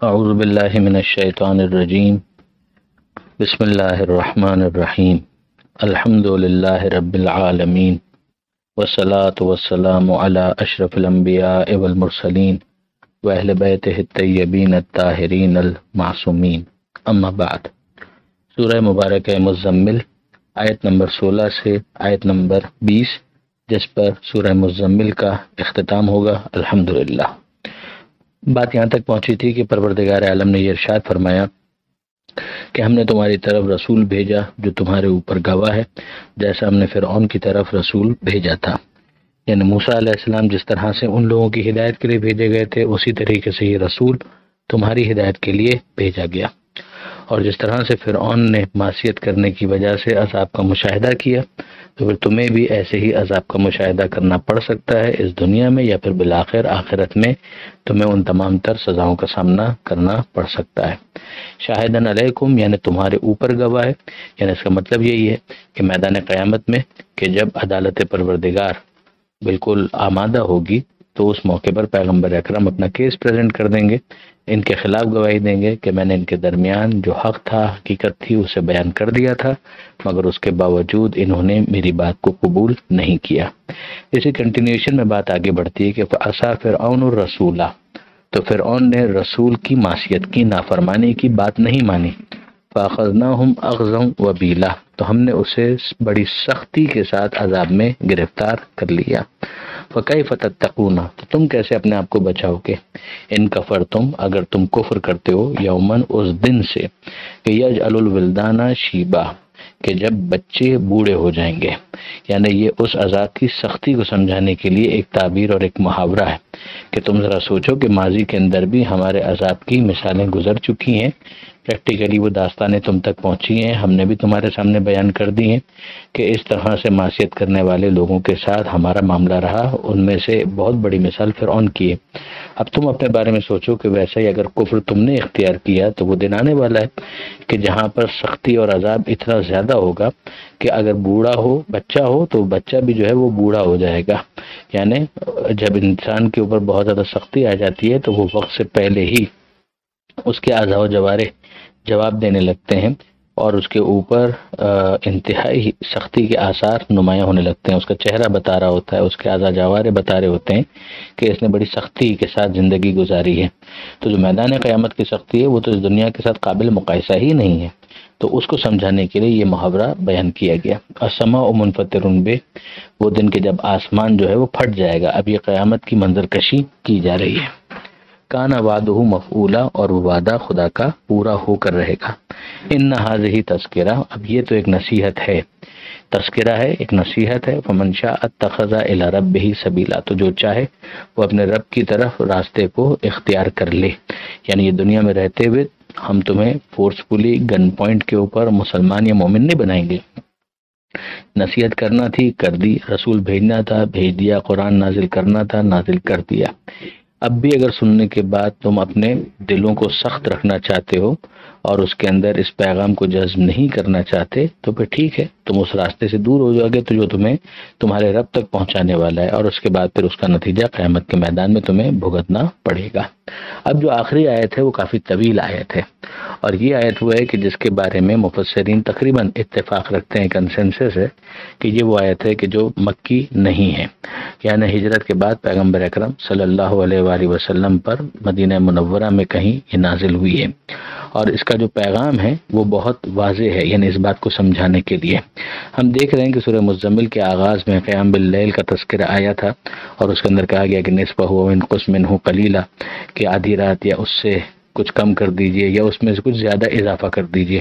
اعوذ باللہ من الشیطان الرجیم بسم اللہ الرحمن الرحیم الحمد للہ رب العالمین والصلاة والسلام علی اشرف الانبیاء والمرسلین واہل بیتہ الطیبین الطاہرین المعصومین اما بعد۔ سورہ مبارکہ مزمل آیت نمبر 16 سے آیت نمبر 20 جس پر سورہ مزمل کا اختتام ہوگا الحمدللہ۔ بات یہاں تک پہنچی تھی کہ پروردگار عالم نے یہ ارشاد فرمایا کہ ہم نے تمہاری طرف رسول بھیجا جو تمہارے اوپر گواہ ہے، جیسا ہم نے فرعون کی طرف رسول بھیجا تھا۔ یعنی موسیٰ علیہ السلام جس طرح سے ان لوگوں کی ہدایت کے لیے بھیجے گئے تھے، اسی طریقے سے یہ رسول تمہاری ہدایت کے لیے بھیجا گیا۔ اور جس طرح سے فرعون نے معصیت کرنے کی وجہ سے عذاب کا مشاہدہ کیا، تو پھر تمہیں بھی ایسے ہی عذاب کا مشاہدہ کرنا پڑ سکتا ہے اس دنیا میں، یا پھر بالآخر آخرت میں تمہیں ان تمام تر سزاؤں کا سامنا کرنا پڑ سکتا ہے۔ شاہدن علیکم یعنی تمہارے اوپر گواہ ہے، یعنی اس کا مطلب یہی ہے کہ میدان قیامت میں کہ جب عدالت پروردگار بالکل آمادہ ہوگی تو اس موقع پر پیغمبر اکرم اپنا کیس پریزنٹ کر دیں گے، ان کے خلاف گواہی دیں گے کہ میں نے ان کے درمیان جو حق تھا، حقیقت تھی، اسے بیان کر دیا تھا، مگر اس کے باوجود انہوں نے میری بات کو قبول نہیں کیا۔ اسی کنٹینیوشن میں بات آگے بڑھتی ہے کہ فَعَصَىٰ فِرْعَوْنُ الرَّسُولَ، تو فرعون نے رسول کی معصیت کی، نافرمانی کی، بات نہیں مانی۔ فَأَخَذْنَاهُمْ أَخْذًا وَبِيلًا، تو ہم نے اسے بڑی سختی کے ساتھ عذاب میں گرفتار کر لیا۔ فَكَيْفَ تَتَّقُونَ، تو تم کیسے اپنے آپ کو بچاؤ گے؟ ان کفرتم، اگر تم کفر کرتے ہو، یومن، اس دن سے، کہ یجعل الولدان شیبا، کہ جب بچے بوڑھے ہو جائیں گے۔ یعنی یہ اس عذاب کی سختی کو سمجھانے کے لیے ایک تعبیر اور ایک محاورہ ہے کہ تم ذرا سوچو کہ ماضی کے اندر بھی ہمارے عذاب کی مثالیں گزر چکی ہیں، پریکٹیکلی وہ داستانیں تم تک پہنچی ہیں، ہم نے بھی تمہارے سامنے بیان کر دی ہیں کہ اس طرح سے معصیت کرنے والے لوگوں کے ساتھ ہمارا معاملہ رہا۔ ان میں سے بہت بڑی مثال فرعون کی ہے۔ اب تم اپنے بارے میں سوچو کہ ویسا ہی اگر کفر تم نے اختیار کیا تو وہ دن آنے والا ہے کہ جہاں پر سختی اور عذاب اتنا زیادہ ہوگا کہ اگر بوڑھا ہو، بچہ ہو، تو بچہ بھی جو ہے وہ بوڑھا ہو جائے گا۔ یعنی جب انسان کے اوپر بہت زیادہ سختی آ جاتی ہے تو وہ وقت سے پہلے ہی اس کے اعضاء و جوارح جواب دینے لگتے ہیں اور اس کے اوپر انتہائی سختی کے آثار نمایاں ہونے لگتے ہیں۔ اس کا چہرہ بتا رہا ہوتا ہے، اس کے اعضاء جوارح بتا رہے ہوتے ہیں کہ اس نے بڑی سختی کے ساتھ زندگی گزاری ہے۔ تو جو میدان قیامت کی سختی ہے وہ تو اس دنیا کے ساتھ قابل مقایسہ ہی نہیں ہے۔ تو اس کو سمجھانے کے لیے یہ محاورہ بیان کیا گیا۔ السماء منفطر بہ، وہ دن کے جب آسمان جو ہے وہ پھٹ جائے گا۔ اب یہ قیامت کی منظر کشی کی جا رہی ہے۔ کان وعدہ مفعولا، اور وہ وعدہ خدا کا پورا ہو کر رہے گا۔ ان ھذہ تذکرہ، اب یہ تو ایک نصیحت ہے، تذکرہ ہے، ایک نصیحت ہے۔ فمن شاء اتخذ الی ربہ سبیلا، تو جو چاہے وہ اپنے رب کی طرف راستے کو اختیار کر لے۔ یعنی یہ دنیا میں رہتے ہوئے ہم تمہیں فورسفلی گن پوائنٹ کے اوپر مسلمان یا مومن نہیں بنائیں گے۔ نصیحت کرنا تھی، کر دی، رسول بھیجنا تھا، بھیج دیا، قرآن نازل کرنا تھا، نازل کر دیا۔ اب بھی اگر سننے کے بعد تم اپنے دلوں کو سخت رکھنا چاہتے ہو اور اس کے اندر اس پیغام کو جذب نہیں کرنا چاہتے تو پھر ٹھیک ہے، تم اس راستے سے دور ہو جاؤ گے تو جو تمہیں تمہارے رب تک پہنچانے والا ہے، اور اس کے بعد پھر اس کا نتیجہ قیامت کے میدان میں تمہیں بھگتنا پڑے گا۔ اب جو آخری آیت ہے وہ کافی طویل آیت ہے، اور یہ آیت وہ ہے کہ جس کے بارے میں مفسرین تقریباً اتفاق رکھتے ہیں، کنسنسس ہے کہ یہ وہ آیت ہے کہ جو مکی نہیں ہے، یعنی ہجرت کے بعد پیغمبر اکرم صلی اللہ علیہ وآلہ وسلم پر مدینہ منورہ میں کہیں یہ نازل ہوئی ہے، اور اس کا جو پیغام ہے وہ بہت واضح ہے، یعنی اس بات کو سمجھانے کے لیے ہم دیکھ رہے ہیں کہ سورہ مزمل کے آغاز میں قیام باللیل کا تذکرہ آیا تھا، اور اس کے اندر کہا گیا کہ نصفہ وانقص منہ قلیلا، کہ آدھی رات یا اس سے کچھ کم کر دیجئے یا اس میں سے کچھ زیادہ اضافہ کر دیجئے۔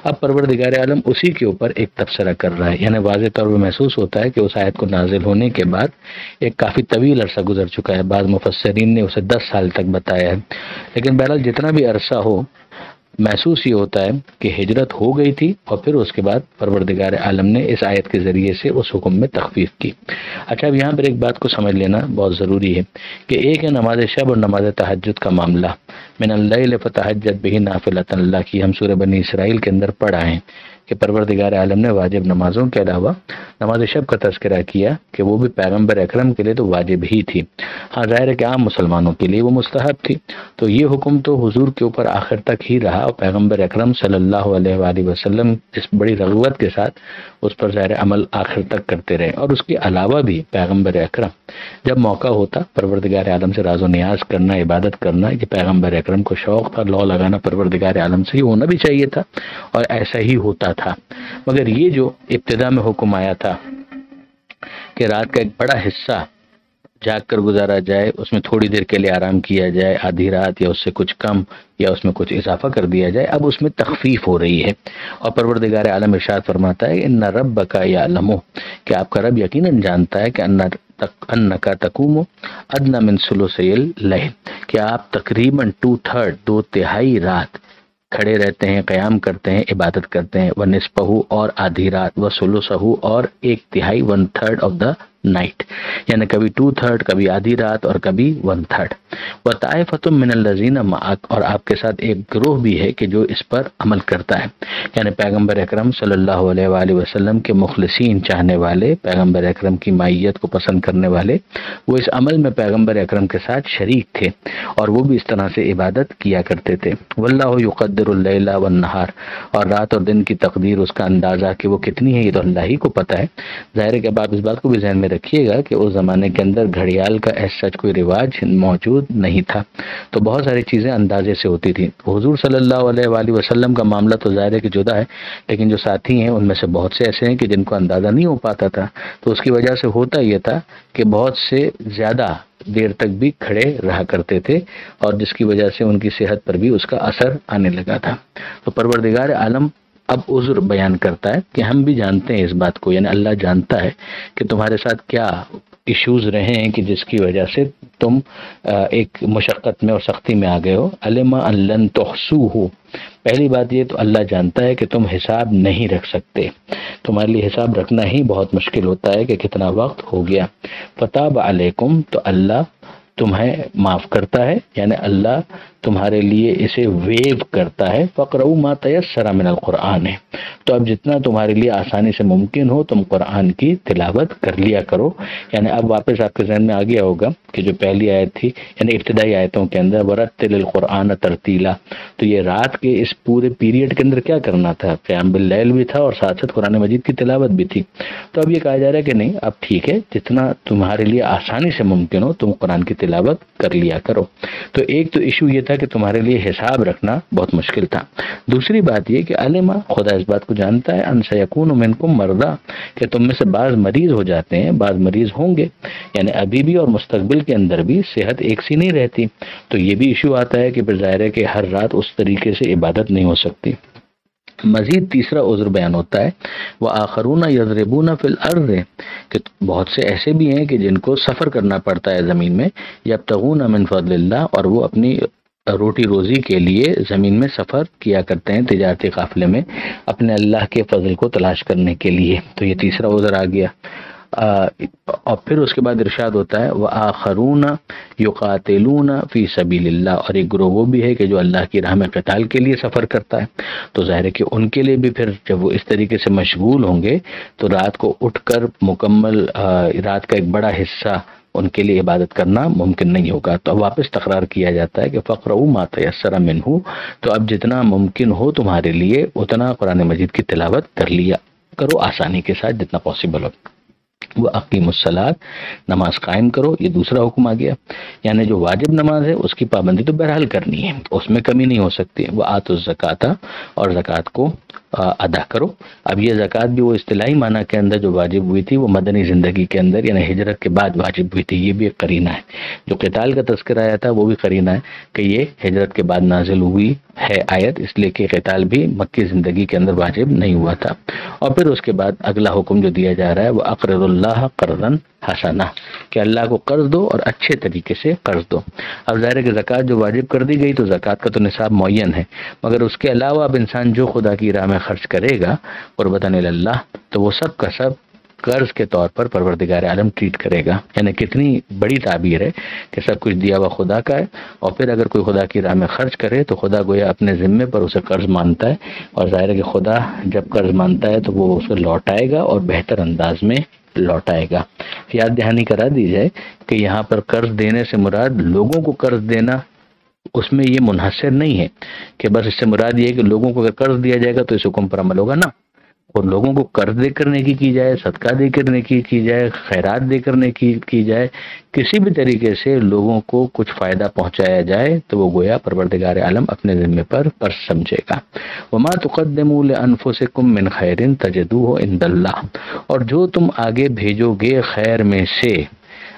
اب پروردگار عالم اسی کے اوپر ایک تبصرہ کر رہا ہے، یعنی واضح طور پر محسوس ہوتا ہے کہ اس آیت کو نازل ہونے کے بعد ایک کافی طویل عرصہ گزر چکا ہے۔ بعض مفسرین نے اسے 10 سال تک بتایا ہے، لیکن بہرحال جتنا بھی عرصہ ہو، محسوس یہ ہوتا ہے کہ ہجرت ہو گئی تھی، اور پھر اس کے بعد پروردگار عالم نے اس آیت کے ذریعے سے اس حکم میں تخفیف کی۔ اچھا، اب یہاں پر ایک بات کو سمجھ لینا بہت ضروری ہے کہ ایک ہے نماز شب اور نماز تہجد کا معاملہ۔ من اللیل فتہجد بہ نافلۃ، اللہ کی ہم سورہ بنی اسرائیل کے اندر پڑھا ہے کہ پروردگار عالم نے واجب نمازوں کے علاوہ نماز شب کا تذکرہ کیا کہ وہ بھی پیغمبر اکرم کے لیے تو واجب ہی تھی، ہاں ظاہر ہے کہ عام مسلمانوں کے لیے وہ مستحب تھی۔ تو یہ حکم تو حضور کے اوپر آخر تک ہی رہا، اور پیغمبر اکرم صلی اللہ علیہ وآلہ وسلم اس بڑی رغبت کے ساتھ اس پر ظاہر عمل آخر تک کرتے رہے۔ اور اس کے علاوہ بھی پیغمبر اکرم جب موقع ہوتا پروردگار عالم سے راز و نیاز کرنا، عبادت کرنا، یہ پیغمبر اکرم کو شوق تھا، لو لگانا پروردگار عالم سے ہی ہونا بھی چاہیے تھا اور ایسا ہی ہوتا تھا۔ مگر یہ جو ابتدا میں حکم آیا تھا کہ رات کا ایک بڑا حصہ جاگ کر گزارا جائے، اس میں تھوڑی دیر کے لیے آرام کیا جائے، آدھی رات یا اس سے کچھ کم یا اس میں کچھ اضافہ کر دیا جائے، اب اس میں تخفیف ہو رہی ہے۔ اور پروردگار عالم ارشاد فرماتا ہے ان ربک یعلم، کہ آپ کا رب یقیناً جانتا ہے کہ انک تقوم ادنی من ثلثی اللیل، کہ آپ تقریباً 2/3 دو تہائی رات کھڑے رہتے ہیں، قیام کرتے ہیں، عبادت کرتے ہیں، ونصفہ اور آدھی رات، وثلثہ اور 1/3 1/3 آف دا نائٹ، یعنی کبھی 2/3 کبھی آدھی رات اور کبھی 1/3۔ وطائفۃ من الذین معک، اور آپ کے ساتھ ایک گروہ بھی ہے کہ جو اس پر عمل کرتا ہے، یعنی پیغمبر اکرم صلی اللہ علیہ وآلہ وسلم کے مخلصین چاہنے والے، پیغمبر اکرم کی مائیت کو پسند کرنے والے، وہ اس عمل میں پیغمبر اکرم کے ساتھ شریک تھے اور وہ بھی اس طرح سے عبادت کیا کرتے تھے۔ واللہ یقدر اللیل والنہار، اور رات اور دن کی تقدیر، اس کا اندازہ کہ وہ کتنی ہے یہ تو اللہ ہی کو پتہ ہے۔ ظاہر ہے کہ اب آپ اس بات کو بھی ذہن میں رکھیے گا کہ اس زمانے کے اندر گھڑیال کا ایسا سچ کوئی رواج موجود نہیں تھا، تو بہت ساری چیزیں اندازے سے ہوتی تھیں۔ حضور صلی اللہ علیہ وآلہ وسلم کا معاملہ تو ظاہر ہے کہ جدا ہے، لیکن جو ساتھی ہیں ان میں سے بہت سے ایسے ہیں کہ جن کو اندازہ نہیں ہو پاتا تھا، تو اس کی وجہ سے ہوتا یہ تھا کہ بہت سے زیادہ دیر تک بھی کھڑے رہا کرتے تھے، اور جس کی وجہ سے ان کی صحت پر بھی اس کا اثر آنے لگا تھا۔ تو پروردگار عالم اب عذر بیان کرتا ہے کہ ہم بھی جانتے ہیں اس بات کو، یعنی اللہ جانتا ہے کہ تمہارے ساتھ کیا ایشوز رہے ہیں کہ جس کی وجہ سے تم ایک مشقت میں اور سختی میں آ گئے ہو۔ علم ان لن تحصوہ، پہلی بات یہ تو اللہ جانتا ہے کہ تم حساب نہیں رکھ سکتے، تمہارے لیے حساب رکھنا ہی بہت مشکل ہوتا ہے کہ کتنا وقت ہو گیا۔ فتاب علیکم، تو اللہ تمہیں معاف کرتا ہے، یعنی اللہ تمہارے لیے اسے ویو کرتا ہے۔ فقرؤ ما تیسر من القرآن، تو اب جتنا تمہارے لیے آسانی سے ممکن ہو تم قرآن کی تلاوت کر لیا کرو۔ یعنی اب واپس آپ کے ذہن میں آ گیا ہوگا کہ جو پہلی آیت تھی، یعنی ابتدائی آیتوں کے اندر ورتل القرآن ترتیلا، تو یہ رات کے اس پورے پیریڈ کے اندر کیا کرنا تھا، قیام باللیل بھی تھا اور ساتھ ساتھ قرآن مجید کی تلاوت بھی تھی۔ تو اب یہ کہا جا رہا ہے کہ نہیں، اب ٹھیک ہے، جتنا تمہارے لیے آسانی سے ممکن ہو تم قرآن کی تلاوت کر لیا کرو۔ تو ایک تو ایشو یہ تھا کہ تمہارے لیے حساب رکھنا بہت مشکل تھا۔ دوسری بات یہ کہ علم، خدا اس بات کو جانتا ہے، ان سیکون منکم مرضی، کہ تم میں سے بعض مریض ہو جاتے ہیں، بعض مریض ہوں گے، یعنی ابھی بھی اور مستقبل کے اندر بھی صحت ایک سی نہیں رہتی، تو یہ بھی ایشو آتا ہے کہ پھر ظاہر ہے کہ ہر رات اس طریقے سے عبادت نہیں ہو سکتی۔ مزید تیسرا عذر بیان ہوتا ہے، وآخرون یضربون فی الارض، کہ بہت سے ایسے بھی ہیں کہ جن کو سفر کرنا پڑتا ہے زمین میں، یبتغون من فضل اللہ، اور وہ اپنی روٹی روزی کے لیے زمین میں سفر کیا کرتے ہیں، تجارتی قافلے میں اپنے اللہ کے فضل کو تلاش کرنے کے لیے۔ تو یہ تیسرا عذر آ گیا۔ اور پھر اس کے بعد ارشاد ہوتا ہے وآخرون یقاتلون فی سبیل اللہ، اور ایک گروہ وہ بھی ہے کہ جو اللہ کی راہ میں قتال کے لیے سفر کرتا ہے، تو ظاہر ہے کہ ان کے لیے بھی پھر جب وہ اس طریقے سے مشغول ہوں گے تو رات کو اٹھ کر مکمل رات کا ایک بڑا حصہ ان کے لیے عبادت کرنا ممکن نہیں ہوگا۔ تو اب واپس تقرار کیا جاتا ہے کہ فقرؤ ما تیسر منہ، تو اب جتنا ممکن ہو تمہارے لیے اتنا قرآن مجید کی تلاوت کر لیا کرو، آسانی کے ساتھ جتنا پاسبل ہو۔ وہ اقیم الصلاۃ، نماز قائم کرو، یہ دوسرا حکم آ گیا، یعنی جو واجب نماز ہے اس کی پابندی تو بہرحال کرنی ہے، اس میں کمی نہیں ہو سکتی۔ وہ آتوا الزکوٰۃ، اور زکوٰۃ کو ادا کرو۔ اب یہ زکوٰۃ بھی وہ اصطلاحی معنی کے اندر جو واجب ہوئی تھی وہ مدنی زندگی کے اندر یعنی ہجرت کے بعد واجب ہوئی تھی، یہ بھی ایک قرینہ ہے۔ جو قتال کا تذکرہ آیا تھا وہ بھی قرینہ ہے کہ یہ ہجرت کے بعد نازل ہوئی ہے آیت، اس لیے کہ قتال بھی مکی زندگی کے اندر واجب نہیں ہوا تھا۔ اور پھر اس کے بعد اگلا حکم جو دیا جا رہا ہے وہ اقرض اللہ قرضا حسنا، کہ اللہ کو قرض دو اور اچھے طریقے سے قرض دو۔ اب ظاہر ہے کہ زکوٰۃ جو واجب کر دی گئی تو زکوٰۃ کا تو نصاب معین ہے، مگر اس کے علاوہ اب انسان جو خدا کی راہ میں خرچ کرے گا قربتاً اللہ، تو وہ سب کا سب قرض کے طور پر پروردگار عالم ٹریٹ کرے گا. یعنی کتنی بڑی تعبیر ہے کہ سب کچھ دیا ہوا خدا کا ہے، اور پھر اگر کوئی خدا کی راہ میں خرچ کرے تو خدا گویا اپنے ذمے پر اسے قرض مانتا ہے، اور ظاہر ہے کہ خدا جب قرض مانتا ہے تو وہ اسے لوٹائے گا اور بہتر انداز میں لوٹائے گا. یاد دہانی کرا دی جائے کہ یہاں پر قرض دینے سے مراد لوگوں کو قرض دینا، اس میں یہ منحصر نہیں ہے کہ بس اس سے مراد یہ ہے کہ لوگوں کو اگر قرض دیا جائے گا تو اس حکم پر عمل ہوگا. نا، اور لوگوں کو قرض دے کرنے کی جائے، صدقہ دے کرنے کی جائے، خیرات دے کرنے کی جائے، کسی بھی طریقے سے لوگوں کو کچھ فائدہ پہنچایا جائے تو وہ گویا پروردگار عالم اپنے ذمے پر سمجھے گا. وما تقدموا لانفسکم من خیر تجدوہ عند اللہ، اور جو تم آگے بھیجو گے خیر میں سے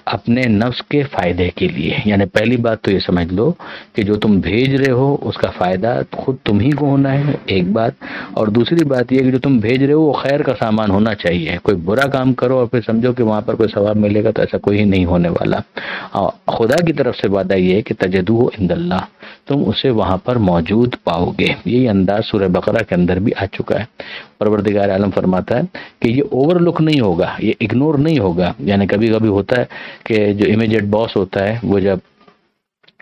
اپنے نفس کے فائدے کے لیے. یعنی پہلی بات تو یہ سمجھ لو کہ جو تم بھیج رہے ہو اس کا فائدہ خود تم ہی کو ہونا ہے، ایک بات. اور دوسری بات یہ کہ جو تم بھیج رہے ہو وہ خیر کا سامان ہونا چاہیے. کوئی برا کام کرو اور پھر سمجھو کہ وہاں پر کوئی ثواب ملے گا تو ایسا کوئی ہی نہیں ہونے والا. خدا کی طرف سے وعدہ یہ ہے کہ تجدوہ عند اللہ، تم اسے وہاں پر موجود پاؤ گے. یہی انداز سورہ بقرہ کے اندر بھی آ چکا ہے. پروردگار عالم فرماتا ہے کہ یہ اوور لک نہیں ہوگا، یہ اگنور نہیں ہوگا. یعنی کبھی کبھی ہوتا ہے کہ جو امیجیٹ باس ہوتا ہے وہ جب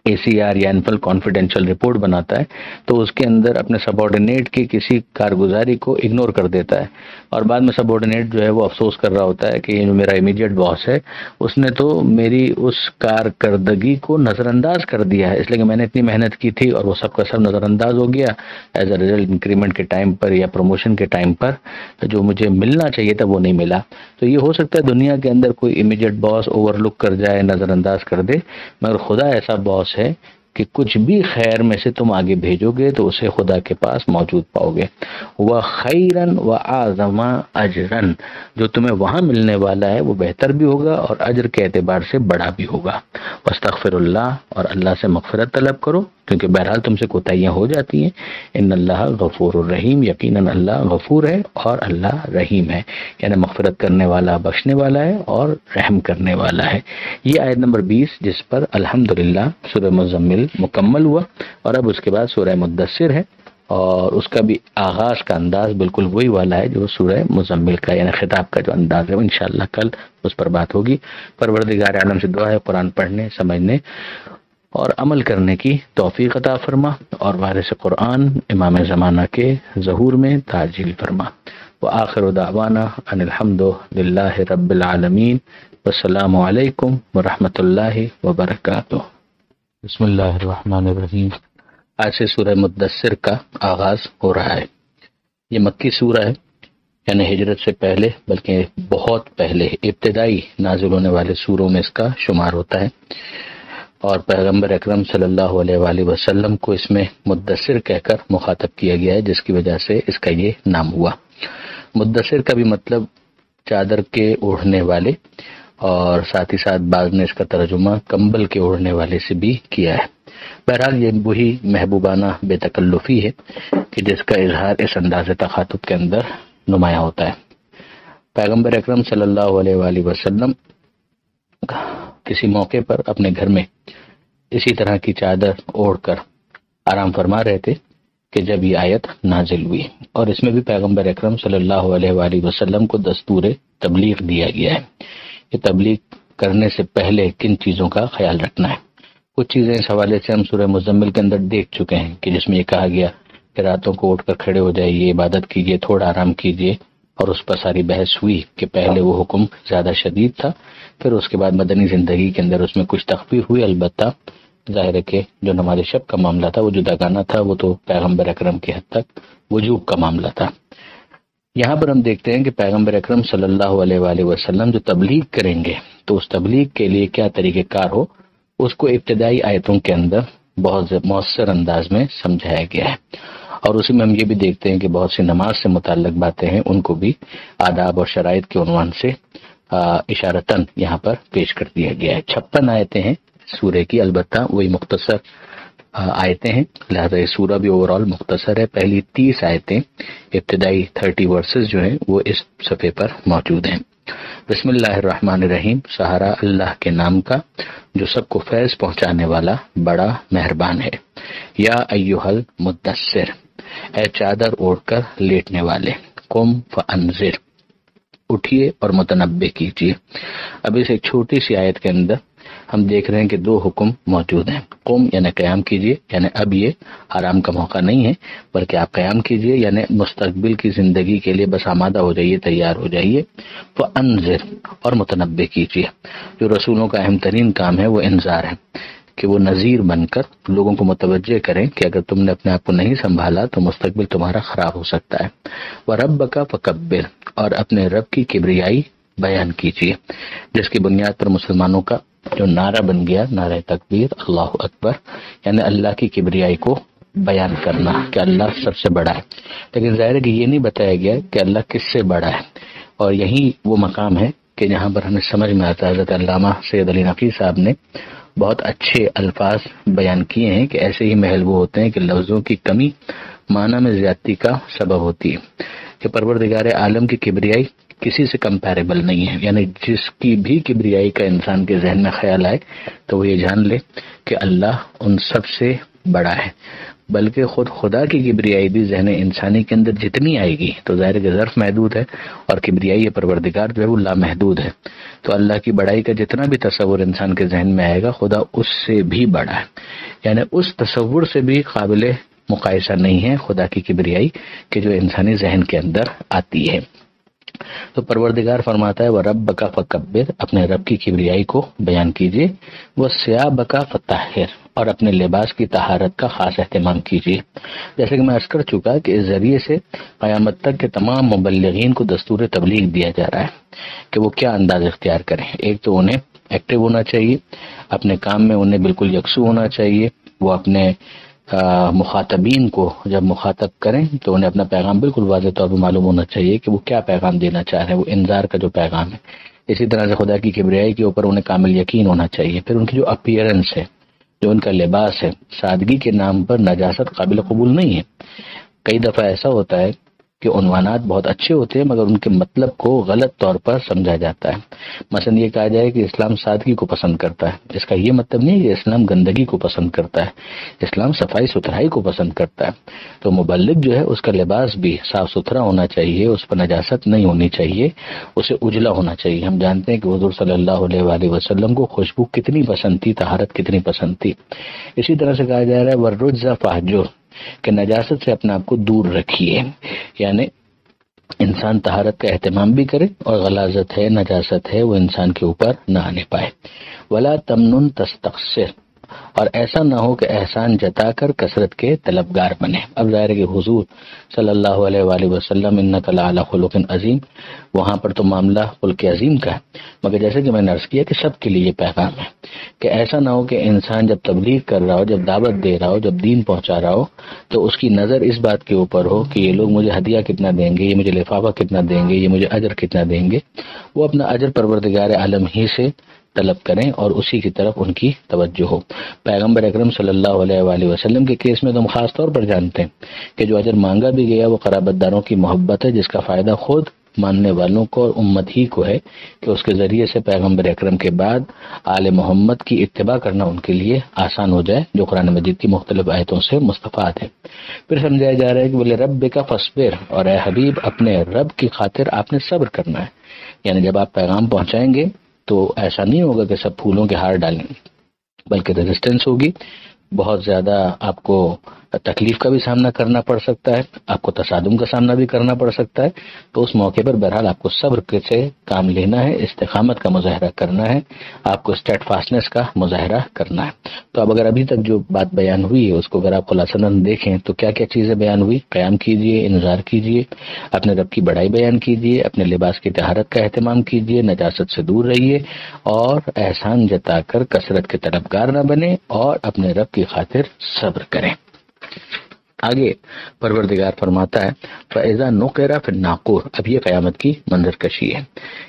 ACR یا انفل کانفیڈینشیل رپورٹ بناتا ہے تو اس کے اندر اپنے سب آرڈینیٹ کی کسی کارگزاری کو اگنور کر دیتا ہے، اور بعد میں سب آرڈینیٹ جو ہے وہ افسوس کر رہا ہوتا ہے کہ یہ جو میرا امیجیٹ باس ہے اس نے تو میری اس کارکردگی کو نظر انداز کر دیا ہے، اس لیے کہ میں نے اتنی محنت کی تھی اور وہ سب کا سب نظر انداز ہو گیا. ایز اے ریزلٹ انکریمنٹ کے ٹائم پر یا پروموشن کے ٹائم پر جو مجھے ملنا چاہیے تھا وہ نہیں ملا. تو یہ ہو سکتا ہے دنیا کے اندر کوئی امیجیٹ باس اوور لک کر جائے، نظر انداز کر دے، مگر خدا ایسا باس ہے کہ کچھ بھی خیر میں سے تم آگے بھیجو گے تو اسے خدا کے پاس موجود پاؤ گے. وَخَيْرًا وَأَعْظَمَ أَجْرًا، جو تمہیں وہاں ملنے والا ہے وہ بہتر بھی ہوگا اور اجر کے اعتبار سے بڑا بھی ہوگا. وَاسْتَغْفِرُ اللَّهَ، اور اللہ سے مغفرت طلب کرو کیونکہ بہرحال تم سے کوتاہیاں ہو جاتی ہیں. ان اللہ غفور الرحیم، یقیناً اللہ غفور ہے اور اللہ رحیم ہے، یعنی مغفرت کرنے والا، بخشنے والا ہے اور رحم کرنے والا ہے. یہ آیت نمبر 20 جس پر الحمدللہ سورہ مزمل مکمل ہوا، اور اب اس کے بعد سورہ مدثر ہے، اور اس کا بھی آغاز کا انداز بالکل وہی والا ہے جو سورہ مزمل کا، یعنی خطاب کا جو انداز ہے وہ انشاءاللہ کل اس پر بات ہوگی. پروردگار عالم سے دعا ہے قرآن پڑھنے، سمجھنے اور عمل کرنے کی توفیق عطا فرما، اور وارث قرآن امام زمانہ کے ظہور میں تعجیل فرما. وآخر دعوانا ان الحمد للہ رب العالمین، والسلام علیکم ورحمۃ اللہ وبرکاتہ. بسم اللہ الرحمن الرحیم. آج سے سورہ مدثر کا آغاز ہو رہا ہے. یہ مکی سورہ ہے، یعنی ہجرت سے پہلے بلکہ بہت پہلے ابتدائی نازل ہونے والے سوروں میں اس کا شمار ہوتا ہے، اور پیغمبر اکرم صلی اللہ علیہ وآلہ وسلم کو اس میں مدثر کہہ کر مخاطب کیا گیا ہے، جس کی وجہ سے اس کا یہ نام ہوا. مدثر کا بھی مطلب چادر کے اوڑھنے والے، اور ساتھ ہی ساتھ بعض نے اس کا ترجمہ کمبل کے اوڑھنے والے سے بھی کیا ہے. بہرحال یہ وہی محبوبانہ بے تکلفی ہے کہ جس کا اظہار اس انداز تخاطب کے اندر نمایاں ہوتا ہے. پیغمبر اکرم صلی اللہ علیہ وآلہ وسلم کسی موقع پر اپنے گھر میں اسی طرح کی چادر اوڑھ کر آرام فرما رہے تھے کہ جب یہ آیت نازل ہوئی، اور اس میں بھی پیغمبر اکرم صلی اللہ علیہ وآلہ وسلم کو دستور تبلیغ دیا گیا ہے کہ تبلیغ کرنے سے پہلے کن چیزوں کا خیال رکھنا ہے. کچھ چیزیں اس حوالے سے ہم سورہ مزمل کے اندر دیکھ چکے ہیں کہ جس میں یہ کہا گیا کہ راتوں کو اٹھ کر کھڑے ہو جائیے، عبادت کیجیے، تھوڑا آرام کیجیے، اور اس پر ساری بحث ہوئی کہ پہلے وہ حکم زیادہ شدید تھا، پھر اس کے بعد مدنی زندگی کے اندر اس میں کچھ تخفیف ہوئی. البتہ ظاہر ہے کہ جو نماز شب کا معاملہ تھا وہ جداگانہ تھا، وہ تو پیغمبر اکرم کی حد تک وجوب کا معاملہ تھا. یہاں پر ہم دیکھتے ہیں کہ پیغمبر اکرم صلی اللہ علیہ وآلہ وسلم جو تبلیغ کریں گے تو اس تبلیغ کے لیے کیا طریقہ کار ہو، اس کو ابتدائی آیتوں کے اندر بہت مؤثر انداز میں سمجھایا گیا ہے. اور اسی میں ہم یہ بھی دیکھتے ہیں کہ بہت سی نماز سے متعلق باتیں ہیں، ان کو بھی آداب اور شرائط کے عنوان سے اشارتاً یہاں پر پیش کر دیا گیا ہے. 56 آیتیں ہیں سورہ کی، البتہ وہی مختصر آیتیں ہیں، لہذا یہ سورہ بھی اوور آل مختصر ہے. پہلی 30 آیتیں، ابتدائی 30 ورسز جو ہیں وہ اس صفحے پر موجود ہیں. بسم اللہ الرحمن الرحیم، سہارا اللہ کے نام کا جو سب کو فیض پہنچانے والا بڑا مہربان ہے. یا ایھا المدثر، اے چادر اوڑھ کر لیٹنے والے. قم فانذر، اٹھیے اور متنبہ کیجیے۔ اب اس ایک چھوٹی سی آیت کے اندر ہم دیکھ رہے ہیں کہ دو حکم موجود ہیں۔ قم یعنی قیام کیجیے، یعنی اب یہ آرام کا موقع نہیں ہے بلکہ آپ قیام کیجیے، یعنی مستقبل کی زندگی کے لیے بس آمادہ ہو جائیے، تیار ہو جائیے۔ وانذر اور متنبہ کیجیے۔ جو رسولوں کا اہم ترین کام ہے وہ انذار ہے کہ وہ نذیر بن کر لوگوں کو متوجہ کریں کہ اگر تم نے اپنے آپ کو نہیں سنبھالا تو مستقبل تمہارا خراب ہو سکتا ہے۔ وَرَبَّكَ فَكَبِّرْ اور اپنے رب کی کبریائی بیان کیجیے، جس کی بنیاد پر مسلمانوں کا جو نعرہ بن گیا، نعرہ تکبیر، اللہ اکبر، یعنی اللہ کی کبریائی کو بیان کرنا کہ اللہ سب سے بڑا ہے۔ لیکن ظاہر ہے کہ یہ نہیں بتایا گیا کہ اللہ کس سے بڑا ہے، اور یہی وہ مقام ہے کہ جہاں پر ہمیں سمجھ میں آتا ہے۔ حضرت علامہ سید علی نقوی صاحب نے بہت اچھے الفاظ بیان کیے ہیں کہ ایسے ہی محل وہ ہوتے ہیں کہ لفظوں کی کمی معنی میں زیادتی کا سبب ہوتی ہے، کہ پروردگار عالم کی کبریائی کسی سے کمپیریبل نہیں ہے، یعنی جس کی بھی کبریائی کا انسان کے ذہن میں خیال آئے تو وہ یہ جان لے کہ اللہ ان سب سے بڑا ہے۔ بلکہ خود خدا کی کبریائی بھی ذہن انسانی کے اندر جتنی آئے گی تو ظاہر کہ ظرف محدود ہے، اور کبریائی پروردگار جو ہے وہ لامحدود ہے، تو اللہ کی بڑائی کا جتنا بھی تصور انسان کے ذہن میں آئے گا خدا اس سے بھی بڑا ہے، یعنی اس تصور سے بھی قابل مقایسہ نہیں ہے خدا کی کبریائی کہ جو انسانی ذہن کے اندر آتی ہے۔ تو پروردگار فرماتا ہے وَرَبَّكَ فَكَبِّرْ اپنے رب کی کبریائی کو بیان کیجیے، وَثِيَابَكَ فَطَهِّرْ اور اپنے لباس کی طہارت کا خاص اہتمام کیجیے۔ جیسے کہ میں عرض کر چکا کہ اس ذریعے سے قیامت تک کے تمام مبلغین کو دستور تبلیغ دیا جا رہا ہے کہ وہ کیا انداز اختیار کریں۔ ایک تو انہیں ایکٹیو ہونا چاہیے، اپنے کام میں انہیں بالکل یکسو ہونا چاہیے، وہ اپنے مخاطبین کو جب مخاطب کریں تو انہیں اپنا پیغام بالکل واضح طور پہ معلوم ہونا چاہیے کہ وہ کیا پیغام دینا چاہ رہے ہیں، وہ انذار کا جو پیغام ہے۔ اسی طرح سے خدا کی کبریائی کے اوپر انہیں کامل یقین ہونا چاہیے۔ پھر ان کی جو اپیئرنس ہے، جو ان کا لباس ہے، سادگی کے نام پر نجاست قابل قبول نہیں ہے۔ کئی دفعہ ایسا ہوتا ہے کہ عنوانات بہت اچھے ہوتے ہیں مگر ان کے مطلب کو غلط طور پر سمجھا جاتا ہے۔ مثلا یہ کہا جائے کہ اسلام سادگی کو پسند کرتا ہے، اس کا یہ مطلب نہیں کہ اسلام گندگی کو پسند کرتا ہے، اسلام صفائی ستھرائی کو پسند کرتا ہے۔ تو مبلغ جو ہے اس کا لباس بھی صاف ستھرا ہونا چاہیے، اس پر نجاست نہیں ہونی چاہیے، اسے اجلا ہونا چاہیے۔ ہم جانتے ہیں کہ حضور صلی اللہ علیہ وآلہ وسلم کو خوشبو کتنی پسند تھی، طہارت کتنی پسند تھی۔ اسی طرح سے کہا جا رہا ہے وَالرُّجْزَ فَاهْجُرْ کہ نجاست سے اپنے آپ کو دور رکھیے، یعنی انسان طہارت کا اہتمام بھی کرے اور غلاظت ہے، نجاست ہے، وہ انسان کے اوپر نہ آنے پائے۔ وَلَا تَمْنُنْ تَسْتَكْثِرْ اور ایسا نہ ہو کہ احسان جتا کر کثرت کے طلبگار بنے۔ اب ظاہر ہے کہ حضور صلی اللہ علیہ وآلہ وسلم انک لعلی خلق عظیم، وہاں پر تو معاملہ خلق عظیم کا ہے، مگر جیسے کہ میں نے عرض کیا کہ سب کے لیے یہ پیغام ہے کہ ایسا نہ ہو کہ انسان جب تبلیغ کر رہا ہو، جب دعوت دے رہا ہو، جب دین پہنچا رہا ہو تو اس کی نظر اس بات کے اوپر ہو کہ یہ لوگ مجھے ہدیہ کتنا دیں گے، یہ مجھے لفافہ کتنا دیں گے، یہ مجھے اجر کتنا دیں گے۔ وہ اپنا اجر پروردگار عالم ہی سے طلب کریں اور اسی کی طرف ان کی توجہ ہو۔ پیغمبر اکرم صلی اللہ علیہ وآلہ وسلم کے کیس میں تو ہم خاص طور پر جانتے ہیں کہ جو اجر مانگا بھی گیا وہ قرابت داروں کی محبت ہے، جس کا فائدہ خود ماننے والوں کو اور امت ہی کو ہے کہ اس کے ذریعے سے پیغمبر اکرم کے بعد آل محمد کی اتباع کرنا ان کے لیے آسان ہو جائے، جو قرآن مجید کی مختلف آیتوں سے مستفاد ہے۔ پھر سمجھایا جا رہا ہے کہ بولے رب کا فصبر اور اے حبیب اپنے رب کی خاطر آپ نے صبر کرنا ہے، یعنی جب آپ پیغام پہنچائیں گے تو ایسا نہیں ہوگا کہ سب پھولوں کے ہار ڈالیں گے، بلکہ ریزسٹنس ہوگی، بہت زیادہ آپ کو تکلیف کا بھی سامنا کرنا پڑ سکتا ہے، آپ کو تصادم کا سامنا بھی کرنا پڑ سکتا ہے۔ تو اس موقع پر بہرحال آپ کو صبر سے کام لینا ہے، استقامت کا مظاہرہ کرنا ہے، آپ کو اسٹیٹ فاسٹنس کا مظاہرہ کرنا ہے۔ تو اب اگر ابھی تک جو بات بیان ہوئی ہے اس کو اگر آپ خلاصتاً دیکھیں تو کیا کیا چیزیں بیان ہوئی؟ قیام کیجیے، انذار کیجیے، اپنے رب کی بڑائی بیان کیجیے، اپنے لباس کی طہارت کا اہتمام کیجیے، نجاست سے دور رہیے، اور احسان جتا کر کثرت کے طلبگار نہ بنے، اور اپنے رب کی خاطر صبر کریں۔ آگے پروردگار فرماتا ہے فَإِذَا نُقِرَ فِي النَّاقُورِ اب یہ قیامت کی منظر کشی ہے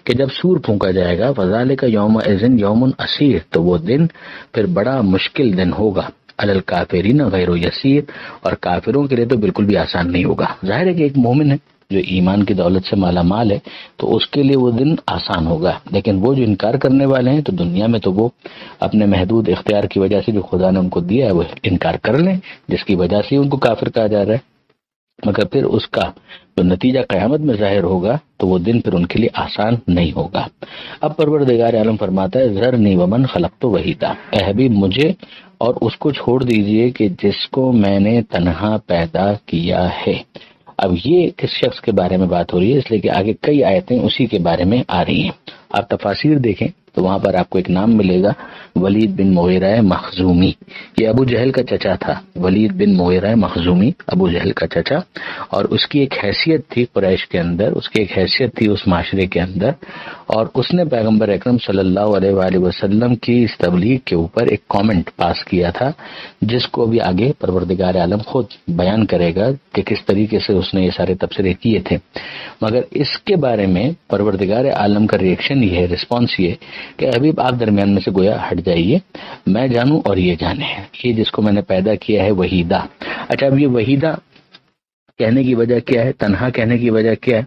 کہ جب سور پھونکا جائے گا فَذَلِكَ يَوْمَئِذٍ يَوْمٌ عَسِيرٌ تو وہ دن پھر بڑا مشکل دن ہوگا، عَلَى الْكَافِرِينَ غَيْرُ يَسِيرٌ اور کافروں کے لیے تو بالکل بھی آسان نہیں ہوگا۔ ظاہر ہے کہ ایک مومن ہے جو ایمان کی دولت سے مالا مال ہے تو اس کے لیے وہ دن آسان ہوگا، لیکن وہ جو انکار کرنے والے ہیں تو دنیا میں تو وہ اپنے محدود اختیار کی وجہ سے جو خدا نے ان کو دیا ہے وہ انکار کر لیں، جس کی وجہ سے ان کو کافر کہا جا رہا ہے۔ مگر پھر اس کا جو نتیجہ قیامت میں ظاہر ہوگا تو وہ دن پھر ان کے لیے آسان نہیں ہوگا۔ اب پروردگار عالم فرماتا ہے ذرنی ومن خلقت وحیدا، اے حبیب مجھے اور اس کو چھوڑ دیجئے کہ جس کو میں نے تنہا پیدا کیا ہے۔ اب یہ کس شخص کے بارے میں بات ہو رہی ہے؟ اس لیے کہ آگے کئی آیتیں اسی کے بارے میں آ رہی ہیں۔ آپ تفاسیر دیکھیں تو وہاں پر آپ کو ایک نام ملے گا، ولید بن مغیرہ مخزومی۔ یہ ابو جہل کا چچا تھا، ولید بن مغیرہ مخزومی ابو جہل کا چچا، اور اس کی ایک حیثیت تھی قریش کے اندر، اس کی ایک حیثیت تھی اس معاشرے کے اندر، اور اس نے پیغمبر اکرم صلی اللہ علیہ وآلہ وسلم کی اس تبلیغ کے اوپر ایک کامنٹ پاس کیا تھا، جس کو بھی آگے پروردگار عالم خود بیان کرے گا کہ کس طریقے سے اس نے یہ سارے تبصرے کیے تھے۔ مگر اس کے بارے میں پروردگار عالم کا ریئیکشن یہ ہے، رسپانس یہ کہ حبیب آپ درمیان میں سے گویا ہٹ جائیے، میں جانوں اور یہ جانے، یہ جس کو میں نے پیدا کیا ہے وحیدہ۔ اچھا، اب یہ وحیدہ کہنے کی وجہ کیا ہے، تنہا کہنے کی وجہ کیا ہے؟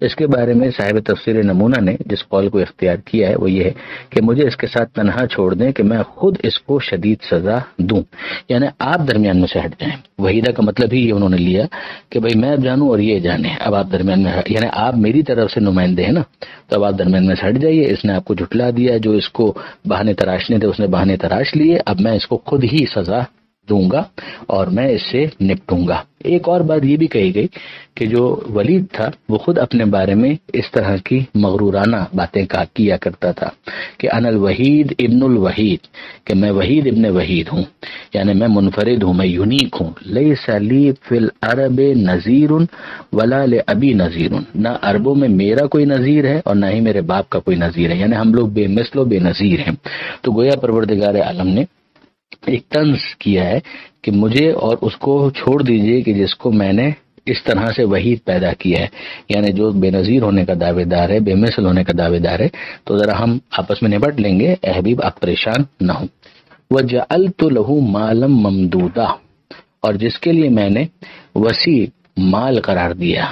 اس کے بارے میں صاحب تفسیر نمونہ نے جس قول کو اختیار کیا ہے وہ یہ ہے کہ مجھے اس کے ساتھ تنہا چھوڑ دیں کہ میں خود اس کو شدید سزا دوں، یعنی آپ درمیان میں سے ہٹ جائیں۔ وحیدہ کا مطلب ہی یہ انہوں نے لیا کہ بھئی میں جانوں اور یہ جانے، اب آپ درمیان میں یعنی آپ میری طرف سے نمائندے ہیں نا، تو اب آپ درمیان میں سے ہٹ جائیے۔ اس نے آپ کو جھٹلا دیا، جو اس کو بہانے تراشنے تھے اس نے بہانے تراش لیے، اب میں اس کو خود ہی سزا دوں گا اور میں اس سے نپٹوں گا۔ ایک اور بات یہ بھی کہی گئی کہ جو ولید تھا وہ خود اپنے بارے میں اس طرح کی مغرورانہ باتیں کیا کرتا تھا کہ انا الوحید ابن الوحید، کہ میں وحید ابن وحید ہوں، یعنی میں منفرد ہوں، میں یونیک ہوں۔ لیس لی فی العرب نظیر ولا لابی نظیر، نہ عربوں میں میرا کوئی نظیر ہے اور نہ ہی میرے باپ کا کوئی نظیر ہے، یعنی ہم لوگ بے مثل و بے نظیر ہیں۔ تو گویا پروردگار عالم نے ایک طنز کیا ہے کہ مجھے اور اس کو چھوڑ دیجئے کہ جس کو میں نے اس طرح سے وحید پیدا کیا ہے، یعنی جو بے نظیر ہونے کا دعوے دار ہے، بے مثل ہونے کا دعوے دار ہے، تو ذرا ہم آپس میں نپٹ لیں گے، اے حبیب آپ پریشان نہ ہوں۔ وَجَعَلْتُ لَهُ مَالًا مَمْدُودًا، اور جس کے لیے میں نے وسیع مال قرار دیا،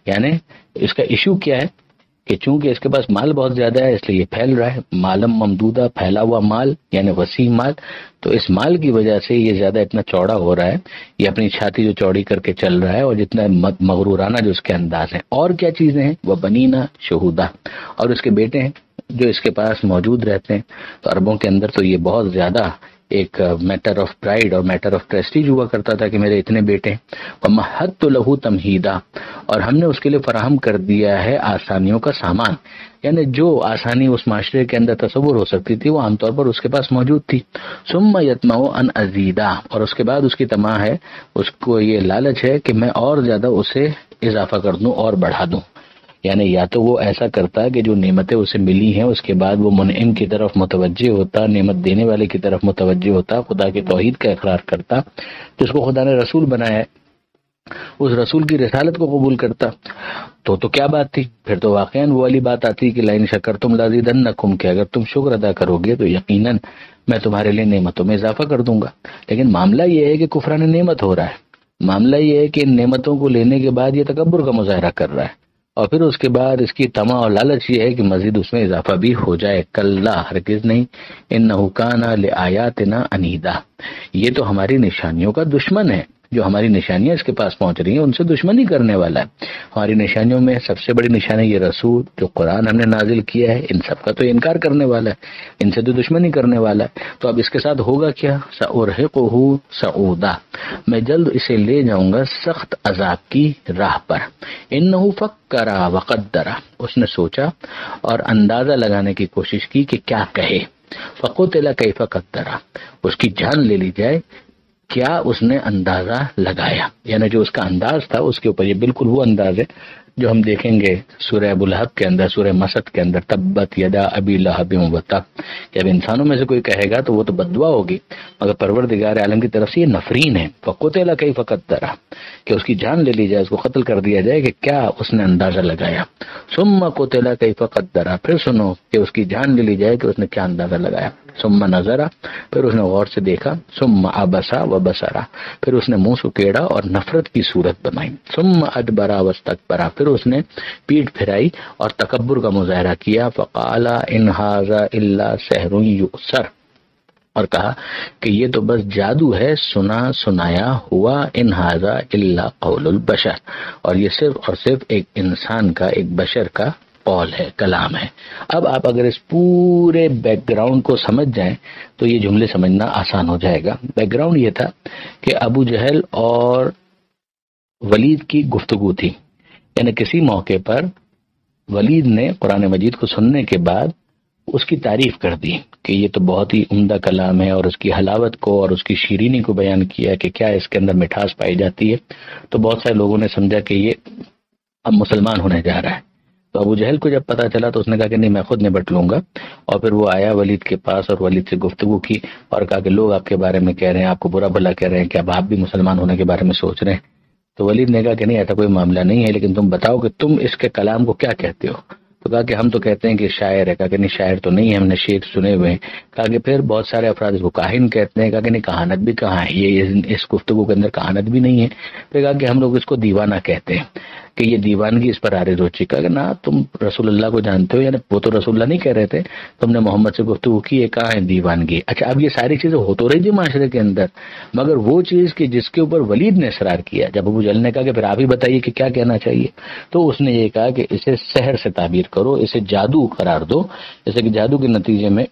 یعنی اس کا ایشو کیا ہے کہ چونکہ اس کے پاس مال بہت زیادہ ہے اس لیے یہ پھیل رہا ہے، مالم ممدودہ، پھیلا ہوا مال یعنی وسیع مال، تو اس مال کی وجہ سے یہ زیادہ اتنا چوڑا ہو رہا ہے، یہ اپنی چھاتی جو چوڑی کر کے چل رہا ہے، اور جتنا مغرورانہ جو اس کے انداز ہیں۔ اور کیا چیزیں ہیں؟ وہ بنینا شہودا، اور اس کے بیٹے ہیں جو اس کے پاس موجود رہتے ہیں۔ تو عربوں کے اندر تو یہ بہت زیادہ ایک میٹر آف پرائڈ اور میٹر آف پریسٹیج ہوا کرتا تھا کہ میرے اتنے بیٹے ہیں۔ وَمَهَّدتُ لَهُ تَمْهِيدًا، اور ہم نے اس کے لیے فراہم کر دیا ہے آسانیوں کا سامان، یعنی جو آسانی اس معاشرے کے اندر تصور ہو سکتی تھی وہ عام طور پر اس کے پاس موجود تھی۔ ثُمَّ يَطْمَعُ أَنْ أَزِيدَ، اور اس کے بعد اس کی طمع ہے، اس کو یہ لالچ ہے کہ میں اور زیادہ اسے اضافہ کر دوں اور بڑھا دوں، یعنی یا تو وہ ایسا کرتا کہ جو نعمتیں اسے ملی ہیں اس کے بعد وہ منعم کی طرف متوجہ ہوتا، نعمت دینے والے کی طرف متوجہ ہوتا، خدا کی توحید کا اقرار کرتا، جس کو خدا نے رسول بنایا ہے اس رسول کی رسالت کو قبول کرتا، تو کیا بات تھی؟ پھر تو واقعاً وہ والی بات آتی کہ لئن شکرتم لازیدنکم، کہ اگر تم شکر ادا کرو گے تو یقیناً میں تمہارے لیے نعمتوں میں اضافہ کر دوں گا۔ لیکن معاملہ یہ ہے کہ کفران نعمت ہو رہا ہے، معاملہ یہ ہے کہ ان نعمتوں کو لینے کے بعد یہ تکبر کا مظاہرہ کر رہا ہے، اور پھر اس کے بعد اس کی طمع اور لالچ یہ ہے کہ مزید اس میں اضافہ بھی ہو جائے۔ کلا، ہرگز نہیں، انہ کان لآیاتنا عنیدا، یہ تو ہماری نشانیوں کا دشمن ہے، جو ہماری نشانیاں اس کے پاس پہنچ رہی ہیں ان سے دشمنی کرنے والا ہے۔ ہماری نشانیوں میں سب سے بڑی نشانی یہ رسول جو قرآن ہم نے نازل کیا ہے، ان سب کا تو انکار کرنے والا ہے، ان سے تو دشمنی کرنے والا ہے۔ تو اب اس کے ساتھ ہوگا کیا؟ سأرہقہ صعودا، میں جلد اسے لے جاؤں گا سخت عذاب کی راہ پر۔ انہ فکر وقدر، اس نے سوچا اور اندازہ لگانے کی کوشش کی کہ کیا کہے۔ فقتل کیف قدر، اس کی جان لے لی جائے، کیا اس نے اندازہ لگایا، یعنی جو اس کا انداز تھا اس کے اوپر یہ بالکل وہ انداز ہے جو ہم دیکھیں گے سورہ ابو لہب کے اندر، سورہ مسد کے اندر، تبت یدا ابی لہب وتب، کہ اب انسانوں میں سے کوئی کہے گا تو وہ تو بددعا ہوگی، مگر پروردگار عالم کی طرف سے یہ نفرین ہے۔ فقتل کیف قدر، کہ اس کی جان لے لی جائے، اس کو قتل کر دیا جائے کہ کیا اس نے اندازہ لگایا۔ ثم قتل کیف قدر، پھر سنو کہ اس کی جان لے لی جائے کہ اس نے کیا اندازہ لگایا۔ ثم نظر، پھر اس نے غور سے دیکھا۔ ثم عبس وبصر، پھر اس نے منہ سکیڑا اور نفرت کی صورت بنائی۔ ثم ادبر واستکبر، پھر اس نے پیٹ پھیرائی اور تکبر کا مظاہرہ کیا۔ فقال ان ھذا الا سحر یؤثر، اور کہا کہ یہ تو بس جادو ہے، سنا سنایا ہوا، ان ھذا الا قول البشر، اور یہ صرف اور صرف ایک انسان کا، ایک بشر کا قول ہے، کلام ہے۔ اب آپ اگر اس پورے بیک گراؤنڈ کو سمجھ جائیں تو یہ جملے سمجھنا آسان ہو جائے گا۔ بیک گراؤنڈ یہ تھا کہ ابو جہل اور ولید کی گفتگو تھی، یعنی کسی موقع پر ولید نے قرآن مجید کو سننے کے بعد اس کی تعریف کر دی کہ یہ تو بہت ہی عمدہ کلام ہے، اور اس کی حلاوت کو اور اس کی شیرینی کو بیان کیا کہ کیا اس کے اندر مٹھاس پائی جاتی ہے۔ تو بہت سارے لوگوں نے سمجھا کہ یہ اب مسلمان ہونے جا رہا ہے۔ تو ابو جہل کو جب پتا چلا تو اس نے کہا کہ نہیں، میں خود نبٹ لوں گا، اور پھر وہ آیا ولید کے پاس اور ولید سے گفتگو کی اور کہا کہ لوگ آپ کے بارے میں کہہ رہے ہیں، آپ کو برا بھلا کہہ رہے ہیں کہ اب آپ بھی مسلمان ہونے کے بارے میں سوچ رہے ہیں۔ تو ولید نے کہا کہ نہیں، ایسا کوئی معاملہ نہیں ہے، لیکن تم بتاؤ کہ تم اس کے کلام کو کیا کہتے ہو؟ تو کہا کہ ہم تو کہتے ہیں کہ شاعر ہے۔ کہا کہ نہیں، شاعر تو نہیں ہے، ہم نے شعر سنے ہوئے ہیں۔ کہا کہ پھر بہت سارے افراد اس کو کاہن کہتے ہیں۔ کہا کہ نہیں، کہانت بھی کہاں ہے، یہ اس گفتگو کے اندر کہانت بھی نہیں ہے۔ پھر کہا کہ ہم لوگ اس کو دیوانہ کہتے ہیں کہ یہ دیوانگی اس پر عارض ہو چکی۔ کہا کہ نہ، تم رسول اللہ کو جانتے ہو، یعنی وہ تو رسول اللہ نہیں کہہ رہے تھے، تم نے محمد سے گفتگو کی، یہ کہاں ہے دیوانگی؟ اچھا، اب یہ ساری چیزیں ہو تو رہی تھی معاشرے کے اندر، مگر وہ چیز کہ جس کے اوپر ولید نے اصرار کیا، جب ابو جہل نے کہا کہ پھر آپ ہی بتائیے کہ کیا کہنا چاہیے، تو اس نے یہ کہا کہ اسے سحر سے تعبیر کرو، اسے جادو قرار دو، جیسے کہ جادو کے نتیجے میں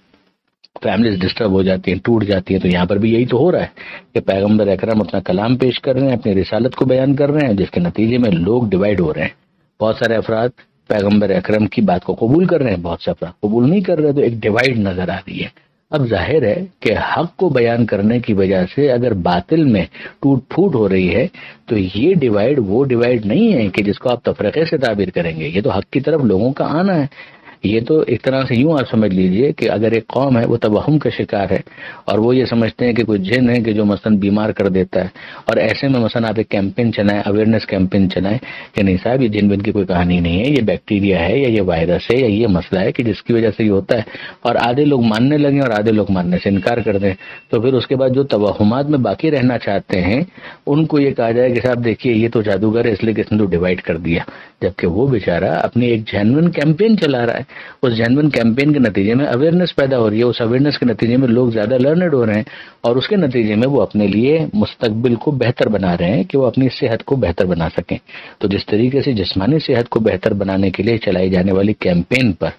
فیملیز ڈسٹرب ہو جاتی ہیں، ٹوٹ جاتی ہیں۔ تو یہاں پر بھی یہی تو ہو رہا ہے کہ پیغمبر اکرم اپنا کلام پیش کر رہے ہیں، اپنی رسالت کو بیان کر رہے ہیں، جس کے نتیجے میں لوگ ڈیوائیڈ ہو رہے ہیں۔ بہت سارے افراد پیغمبر اکرم کی بات کو قبول کر رہے ہیں، بہت سے افراد قبول نہیں کر رہے، تو ایک ڈیوائیڈ نظر آ رہی ہے۔ اب ظاہر ہے کہ حق کو بیان کرنے کی وجہ سے اگر باطل میں ٹوٹ پھوٹ ہو رہی ہے تو یہ ڈیوائیڈ وہ ڈیوائیڈ نہیں ہے کہ جس کو آپ تفرقے سے تعبیر کریں گے، یہ تو حق کی طرف لوگوں کا آنا ہے۔ یہ تو ایک طرح سے یوں آپ سمجھ لیجئے کہ اگر ایک قوم ہے وہ توہم کا شکار ہے اور وہ یہ سمجھتے ہیں کہ کوئی جن ہے کہ جو مثلا بیمار کر دیتا ہے، اور ایسے میں مثلا آپ ایک کیمپین چلائیں، اویئرنیس کیمپین چلائیں کہ نہیں صاحب، یہ جن بن کی کوئی کہانی نہیں ہے، یہ بیکٹیریا ہے یا یہ وائرس ہے یا یہ مسئلہ ہے کہ جس کی وجہ سے یہ ہوتا ہے، اور آدھے لوگ ماننے لگیں اور آدھے لوگ ماننے سے انکار کر دیں، تو پھر اس کے بعد جو توہمات میں باقی رہنا چاہتے ہیں ان کو یہ کہا جائے کہ صاحب دیکھیے یہ تو جادوگر ہے، اس لیے کہ اس نے تو ڈیوائڈ کر دیا، جبکہ وہ بیچارہ اپنی ایک جینوئن کیمپین چلا رہا ہے۔ اس جینوئن کیمپین کے نتیجے میں اویئرنیس پیدا ہو رہی ہے، اس اویئرنیس کے نتیجے میں لوگ زیادہ لرنڈ ہو رہے ہیں، اور اس کے نتیجے میں وہ اپنے لیے مستقبل کو بہتر بنا رہے ہیں کہ وہ اپنی صحت کو بہتر بنا سکیں۔ تو جس طریقے سے جسمانی صحت کو بہتر بنانے کے لیے چلائی جانے والی کیمپین پر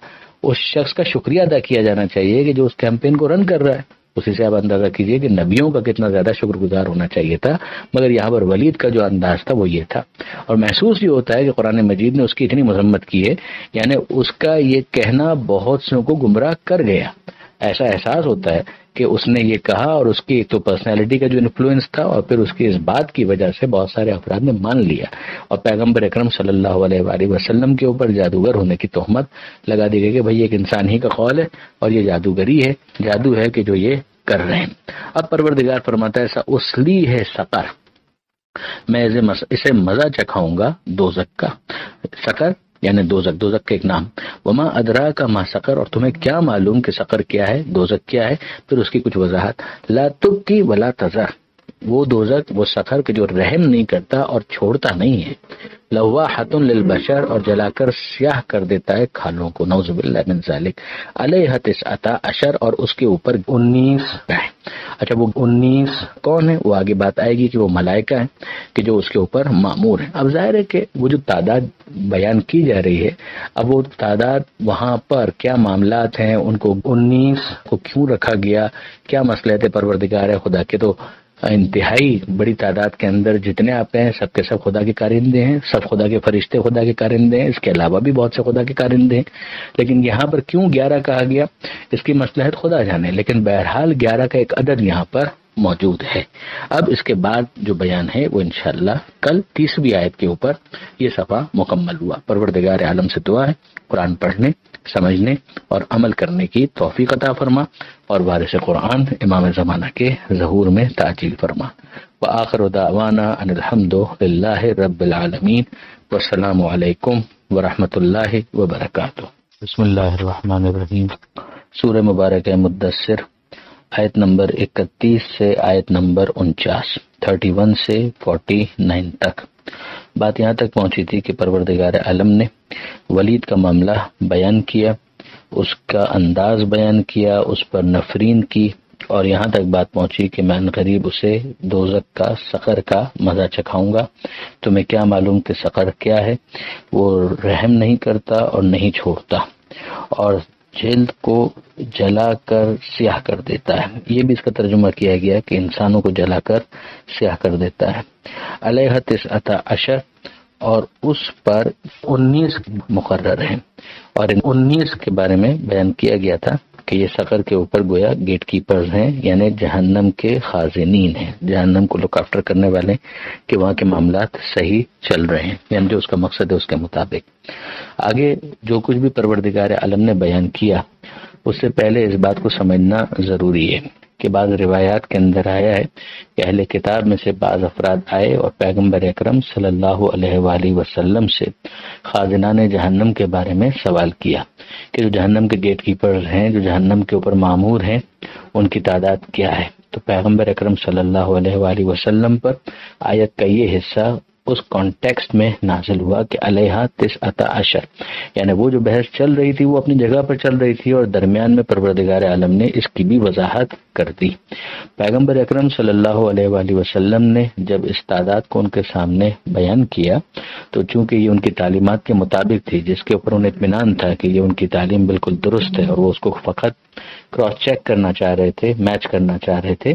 اس شخص کا شکریہ ادا کیا جانا چاہیے کہ جو اس کیمپین کو رن کر رہا ہے، اسی سے آپ اندازہ کیجئے کہ نبیوں کا کتنا زیادہ شکر گزار ہونا چاہیے تھا، مگر یہاں پر ولید کا جو انداز تھا وہ یہ تھا۔ اور محسوس یہ ہوتا ہے کہ قرآن مجید نے اس کی اتنی مذمت کی ہے، یعنی اس کا یہ کہنا بہت سے کو گمراہ کر گیا، ایسا احساس ہوتا ہے کہ اس نے یہ کہا اور اس کی ایک تو پرسنالٹی کا جو انفلوئنس تھا، اور پھر اس کی اس بات کی وجہ سے بہت سارے افراد نے مان لیا، اور پیغمبر اکرم صلی اللہ علیہ وآلہ وسلم کے اوپر جادوگر ہونے کی تہمت لگا دی گئی کہ بھئی ایک انسان ہی کا قول ہے اور یہ جادوگری ہے، جادو ہے کہ جو یہ کر رہے ہیں۔ اب پروردگار فرماتا ہے ایسا اسلی ہے سقر، میں اسے مزہ چکھاؤں گا دوزک کا۔ سقر یعنی دوزک، دوزک کا ایک نام۔ وما ادراک ما سقر، اور تمہیں کیا معلوم کہ سقر کیا ہے، دوزک کیا ہے، پھر اس کی کچھ وضاحت۔ لا تبقی ولا تذر، وہ دوزک، وہ سقر کہ جو رحم نہیں کرتا اور چھوڑتا نہیں ہے۔ لواحۃ للبشر، اور جلا کر سیاہ کر دیتا ہے کھالوں کو، نعوذ باللہ من ذالک۔ علیہ تسعۃ عشر، اور اس کے اوپر 19 ہے۔ اچھا، وہ 19 کون ہے؟ وہ آگے بات آئے گی کہ وہ ملائکہ ہیں کہ جو اس کے اوپر مامور ہیں۔ اب ظاہر ہے کہ وہ جو تعداد بیان کی جا رہی ہے، اب وہ تعداد وہاں پر کیا معاملات ہیں، ان کو 19 کو کیوں رکھا گیا، کیا مسئلہ ہے پروردگار ہے خدا کے، تو انتہائی بڑی تعداد کے اندر جتنے آپ ہیں سب کے سب خدا کے کارندے ہیں، سب خدا کے فرشتے خدا کے کارندے ہیں، اس کے علاوہ بھی بہت سے خدا کے کارندے ہیں، لیکن یہاں پر کیوں 11 کہا گیا اس کی مصلحت خدا جانے، لیکن بہرحال 11 کا ایک عدد یہاں پر موجود ہے۔ اب اس کے بعد جو بیان ہے وہ انشاءاللہ کل 30ویں آیت کے اوپر یہ صفحہ مکمل ہوا۔ پروردگار عالم سے دعا ہے قرآن پڑھنے، سمجھنے اور عمل کرنے کی توفیق عطا فرما، اور وارث قرآن امام زمانہ کے ظہور میں تعجیل فرما۔ وآخر دعوانا ان الحمد للہ رب العالمین، والسلام علیکم ورحمۃ اللہ وبرکاتہ۔ بسم اللہ الرحمن الرحیم۔ سورہ مبارک مدثر، آیت نمبر 31 سے آیت نمبر 49، 31 سے 49 تک۔ بات یہاں تک پہنچی تھی کہ پروردگار عالم نے ولید کا معاملہ بیان کیا، اس کا انداز بیان کیا، اس پر نفرین کی، اور یہاں تک بات پہنچی کہ میں غریب اسے دوزخ کا سقر کا مزہ چکھاؤں گا۔ تمہیں کیا معلوم کہ سقر کیا ہے؟ وہ رحم نہیں کرتا اور نہیں چھوڑتا، اور جلد کو جلا کر سیاہ کر دیتا ہے۔ یہ بھی اس کا ترجمہ کیا گیا کہ انسانوں کو جلا کر سیاہ کر دیتا ہے۔ علیہ 19 اور اس پر 19 مقرر ہیں، اور ان 19 کے بارے میں بیان کیا گیا تھا کہ یہ سقر کے اوپر گویا گیٹ کیپرز ہیں، یعنی جہنم کے خازنین ہیں، جہنم کو لک آفٹر کرنے والے، کہ وہاں کے معاملات صحیح چل رہے ہیں، یعنی جو اس کا مقصد ہے اس کے مطابق۔ آگے جو کچھ بھی پروردگار عالم نے بیان کیا، اس سے پہلے اس بات کو سمجھنا ضروری ہے کہ بعض روایات کے اندر آیا ہے کہ اہل کتاب میں سے بعض افراد آئے اور پیغمبر اکرم صلی اللہ علیہ وآلہ وسلم سے خازنان جہنم کے بارے میں سوال کیا کہ جو جہنم کے گیٹ کیپرز ہیں، جو جہنم کے اوپر مامور ہیں، ان کی تعداد کیا ہے۔ تو پیغمبر اکرم صلی اللہ علیہ وآلہ وسلم پر آیت کا یہ حصہ اس کانٹیکسٹ میں نازل ہوا کہ علیہ 19، یعنی وہ جو بحث چل رہی تھی وہ اپنی جگہ پر چل رہی تھی، اور درمیان میں پروردگار عالم نے اس کی بھی وضاحت کر دی۔ پیغمبر اکرم صلی اللہ علیہ وآلہ وسلم نے جب اس تعداد کو ان کے سامنے بیان کیا تو چونکہ یہ ان کی تعلیمات کے مطابق تھی، جس کے اوپر انہیں اطمینان تھا کہ یہ ان کی تعلیم بالکل درست ہے اور وہ اس کو فقط کراس چیک کرنا چاہ رہے تھے، میچ کرنا چاہ رہے تھے،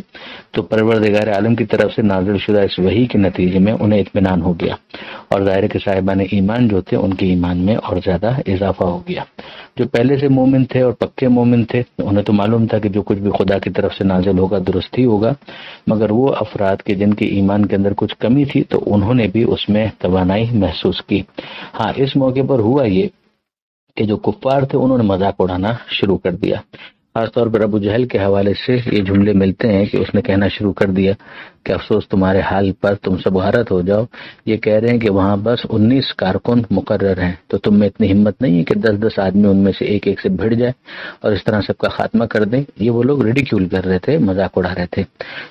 تو پروردگار عالم کی طرف سے نازل شدہ اس وحی کے نتیجے میں انہیں اطمینان ہو گیا، اور ظاہر کے صاحبان ایمان جو تھے ان کے ایمان میں اور زیادہ اضافہ ہو گیا۔ جو پہلے سے مومن تھے اور پکے مومن تھے، انہیں تو معلوم تھا کہ جو کچھ بھی خدا کی طرف سے نازل ہوگا درست ہی ہوگا، مگر وہ افراد کے جن کے ایمان کے اندر کچھ کمی تھی تو انہوں نے بھی اس میں توانائی محسوس کی۔ ہاں، اس موقع پر ہوا یہ کہ جو کفار تھے انہوں نے مذاق اڑانا شروع کر دیا۔ خاص طور پر ابو جہل کے حوالے سے یہ جملے ملتے ہیں کہ اس نے کہنا شروع کر دیا کہ افسوس تمہارے حال پر، تم سب غارت ہو جاؤ۔ یہ کہہ رہے ہیں کہ وہاں بس 19 کارکن مقرر ہیں، تو تم میں اتنی ہمت نہیں ہے کہ 10 آدمی ان میں سے ایک ایک سے بھیڑ جائے اور اس طرح سب کا خاتمہ کر دیں۔ یہ وہ لوگ ریڈیکیول کر رہے تھے، مذاق اڑا رہے تھے۔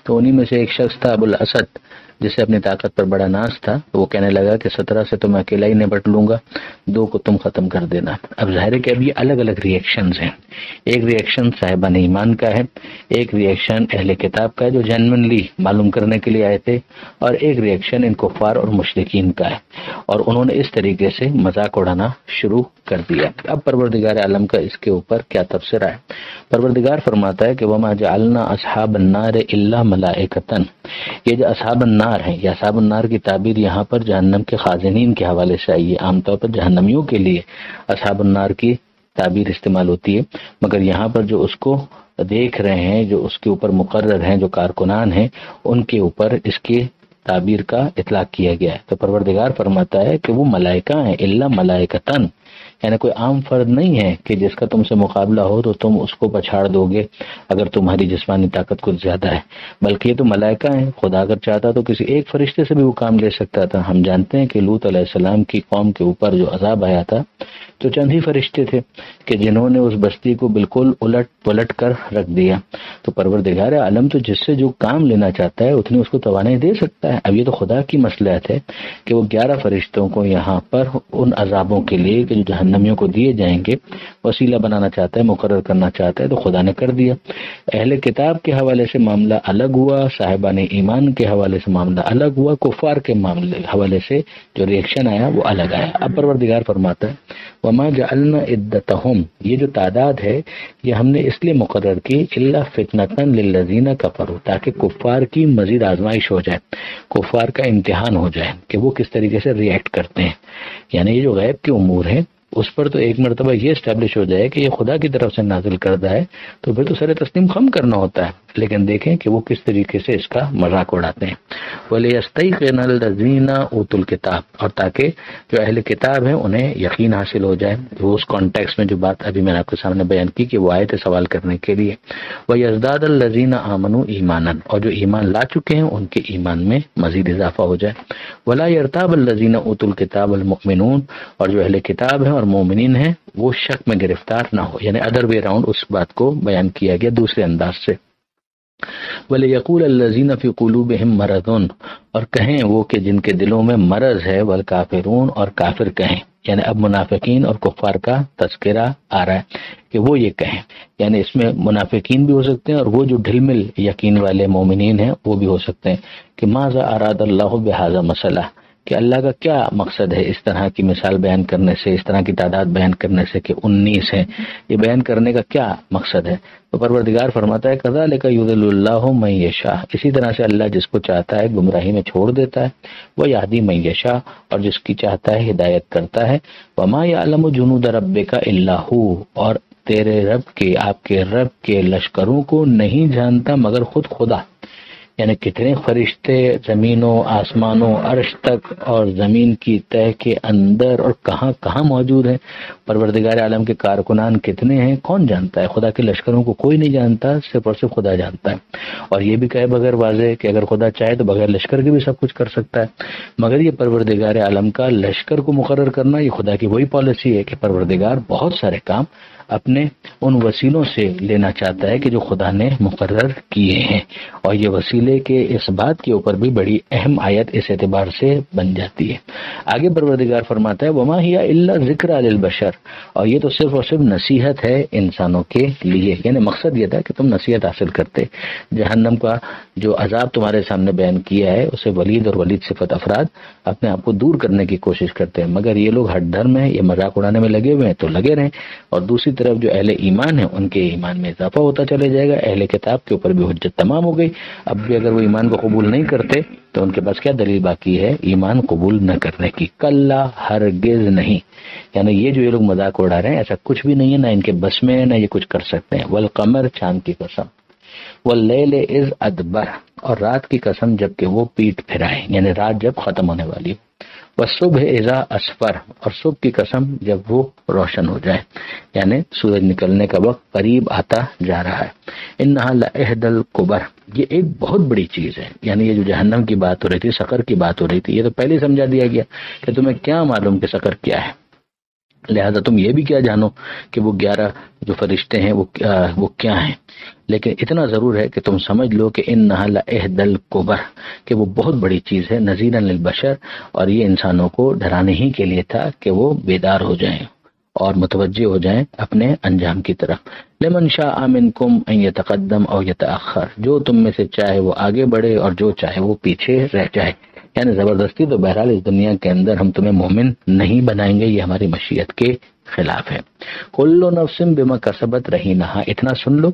تو انہی میں سے ایک شخص تھا ابو الاسد، جسے اپنی طاقت پر بڑا ناز تھا، وہ کہنے لگا کہ 17 سے تو میں اکیلا ہی نپٹ لوں گا، 2 کو تم ختم کر دینا۔ اب ظاہر ہے کہ اب یہ الگ الگ ریئیکشنز ہیں، ایک ریئیکشن صاحبان ایمان کا ہے، ایک ریئیکشن اہل کتاب کا ہے جو جینوئنلی معلوم کرنے کے لیے آئے تھے، اور ایک ریئیکشن ان کفار اور مشرکین کا ہے، اور انہوں نے اس طریقے سے مذاق اڑانا شروع کر دیا۔ اب پروردگار عالم کا اس کے اوپر کیا تبصرہ ہے؟ پروردگار فرماتا ہے کہ وما جعلنا اصحاب النار الا ملائکۃ، یہ جو اصحاب النار ہیں، یا اصحاب النار کی تعبیر یہاں پر جہنم کے خازنین کے حوالے سے آئی ہے۔ عام طور پر جہنمیوں کے لیے اصحاب النار کی تعبیر استعمال ہوتی ہے، مگر یہاں پر جو اس کو دیکھ رہے ہیں، جو اس کے اوپر مقرر ہیں، جو کارکنان ہیں، ان کے اوپر اس کی تعبیر کا اطلاق کیا گیا ہے۔ تو پروردگار فرماتا ہے کہ وہ ملائکہ ہیں، الا ملائکتن، یعنی کوئی عام فرد نہیں ہے کہ جس کا تم سے مقابلہ ہو تو تم اس کو پچھاڑ دو گے اگر تمہاری جسمانی طاقت کچھ زیادہ ہے، بلکہ یہ تو ملائکہ ہیں۔ خدا اگر چاہتا تو کسی ایک فرشتے سے بھی وہ کام لے سکتا تھا۔ ہم جانتے ہیں کہ لوط علیہ السلام کی قوم کے اوپر جو عذاب آیا تھا تو چند ہی فرشتے تھے کہ جنہوں نے اس بستی کو بالکل الٹ پلٹ کر رکھ دیا۔ تو پروردگار عالم تو جس سے جو کام لینا چاہتا ہے اتنی اس کو توانائی دے سکتا ہے۔ اب یہ تو خدا کی مصلحت ہے کہ وہ 11 فرشتوں کو یہاں پر ان عذابوں کے لیے کہ جو جہنمیوں کو دیے جائیں گے وسیلہ بنانا چاہتا ہے، مقرر کرنا چاہتا ہے، تو خدا نے کر دیا۔ اہل کتاب کے حوالے سے معاملہ الگ ہوا، صاحبان ایمان کے حوالے سے معاملہ الگ ہوا، کفار کے معاملے حوالے سے جو ریئیکشن آیا وہ الگ آیا۔ اب پروردگار فرماتا ہے وما جعلنا عدتهم، یہ جو تعداد ہے یہ ہم نے اس لیے مقرر کی الا فتنة للذین کفروا، تاکہ کفار کی مزید آزمائش ہو جائے، کفار کا امتحان ہو جائے کہ وہ کس طریقے سے ریئیکٹ کرتے ہیں۔ یعنی یہ جو غیب کے امور ہیں اس پر تو ایک مرتبہ یہ اسٹیبلش ہو جائے کہ یہ خدا کی طرف سے نازل کردہ ہے تو پھر تو سر تسلیم خم کرنا ہوتا ہے، لیکن دیکھیں کہ وہ کس طریقے سے اس کا مذاق اڑاتے ہیں۔ وَلِيَسْتَيْقِنَ الَّذِينَ أُوتُوا الْكِتَابَ، اور تاکہ جو اہل کتاب ہیں انہیں یقین حاصل ہو جائے۔ وہ اس کانٹیکس میں جو بات ابھی میں نے آپ کے سامنے بیان کی کہ وہ آئے تھے سوال کرنے کے لیے۔ وَيَزْدَادَ الَّذِينَ آمَنُوا إِيمَانًا، اور جو ایمان لا چکے ہیں ان کے ایمان میں مزید اضافہ ہو جائے۔ وَلَا يَرْتَابَ الَّذِينَ أُوتُوا الْكِتَابَ وَالْمُؤْمِنُونَ، اور جو اہل کتاب ہیں اور مومنین ہیں وہ شک میں گرفتار نہ ہو، یعنی ادر وے راؤنڈ اس بات کو بیان کیا گیا دوسرے انداز سے۔ وَلِيَقُولَ الَّذِينَ فِي قُلُوبِهِم مَرَضٌ، اور کہیں وہ کہ جن کے دلوں میں مرض ہے، وَالْكَافِرُونَ، اور کافر کہیں یعنی اب منافقین اور کفار کا تذکرہ آ رہا ہے کہ وہ یہ کہیں، یعنی اس میں منافقین بھی ہو سکتے ہیں اور وہ جو ڈھل مل یقین والے مومنین ہیں وہ بھی ہو سکتے ہیں کہ ماذا اراد اللہ بہذا مسئلہ، کہ اللہ کا کیا مقصد ہے اس طرح کی مثال بیان کرنے سے، اس طرح کی تعداد بیان کرنے سے کہ 19 ہے، یہ بیان کرنے کا کیا مقصد ہے؟ تو پروردگار فرماتا ہے کذالک یضل اللہ من یشاء، اسی طرح سے اللہ جس کو چاہتا ہے گمراہی میں چھوڑ دیتا ہے، وہ یہدی من یشاء، اور جس کی چاہتا ہے ہدایت کرتا ہے، وما یعلم جنود ربک الا هو، اور تیرے رب کے، آپ کے رب کے لشکروں کو نہیں جانتا مگر خود خدا، یعنی کتنے فرشتے زمینوں آسمانوں عرش تک اور زمین کی تہ کے اندر اور کہاں کہاں موجود ہیں، پروردگار عالم کے کارکنان کتنے ہیں کون جانتا ہے؟ خدا کے لشکروں کو کوئی نہیں جانتا، صرف اور صرف خدا جانتا ہے۔ اور یہ بھی کہے بغیر واضح کہ اگر خدا چاہے تو بغیر لشکر کے بھی سب کچھ کر سکتا ہے، مگر یہ پروردگار عالم کا لشکر کو مقرر کرنا یہ خدا کی وہی پالیسی ہے کہ پروردگار بہت سارے کام اپنے ان وسیلوں سے لینا چاہتا ہے کہ جو خدا نے مقرر کیے ہیں، اور یہ وسیلے کے اس بات کے اوپر بھی بڑی اہم آیت اس اعتبار سے بن جاتی ہے۔ آگے پروردگار فرماتا ہے وما ہی الا ذکر للبشر، اور یہ تو صرف اور صرف نصیحت ہے انسانوں کے لیے، یعنی مقصد یہ تھا کہ تم نصیحت حاصل کرتے۔ جہنم کا جو عذاب تمہارے سامنے بیان کیا ہے اسے ولید اور ولید صفت افراد اپنے آپ کو دور کرنے کی کوشش کرتے ہیں، مگر یہ لوگ ہٹ دھرم ہیں، یہ مذاق اڑانے میں لگے ہوئے ہیں تو لگے رہیں، اور دوسری طرف جو اہل ایمان ہیں ان کے ایمان میں اضافہ ہوتا چلے جائے گا، اہل کتاب کے اوپر بھی حجت تمام ہو گئی، اب بھی اگر وہ ایمان کو قبول نہیں کرتے تو ان کے پاس کیا دلیل باقی ہے ایمان قبول نہ کرنے کی؟ کلا، ہرگز نہیں، یعنی یہ جو یہ لوگ مذاق اڑا رہے ہیں ایسا کچھ بھی نہیں ہے، نہ ان کے بس میں ہے نہ یہ کچھ کر سکتے ہیں۔ والقمر، چاند کی قسم، واللیل اذ ادبر، اور رات کی قسم جب کہ وہ پیٹ پھرائے، یعنی رات جب ختم ہونے والی ہو، والصبح اذا اسفر، اور صبح کی قسم جب وہ روشن ہو جائے، یعنی سورج نکلنے کا وقت قریب آتا جا رہا ہے۔ انہا لإحدى الکبر، یہ ایک بہت بڑی چیز ہے، یعنی یہ جو جہنم کی بات ہو رہی تھی، سقر کی بات ہو رہی تھی، یہ تو پہلے سمجھا دیا گیا کہ تمہیں کیا معلوم کہ سقر کیا ہے، لہذا تم یہ بھی کیا جانو کہ وہ 11 جو فرشتے ہیں وہ کیا ہیں، لیکن اتنا ضرور ہے کہ تم سمجھ لو کہ انہا لإحدى الکبر، کہ وہ بہت بڑی چیز ہے، نذیرا للبشر، اور یہ انسانوں کو ڈرانے ہی کے لیے تھا کہ وہ بیدار ہو جائیں اور متوجہ ہو جائیں اپنے انجام کی طرف۔ لمن شاء منکم ان یتقدم او یتأخر، جو تم میں سے چاہے وہ آگے بڑھے اور جو چاہے وہ پیچھے رہ جائے، یعنی زبردستی تو بہرحال اس دنیا کے اندر ہم تمہیں مومن نہیں بنائیں گے، یہ ہماری مشیت کے خلاف ہے۔ کل نفس بما کسبت رہینہ، اتنا سن لو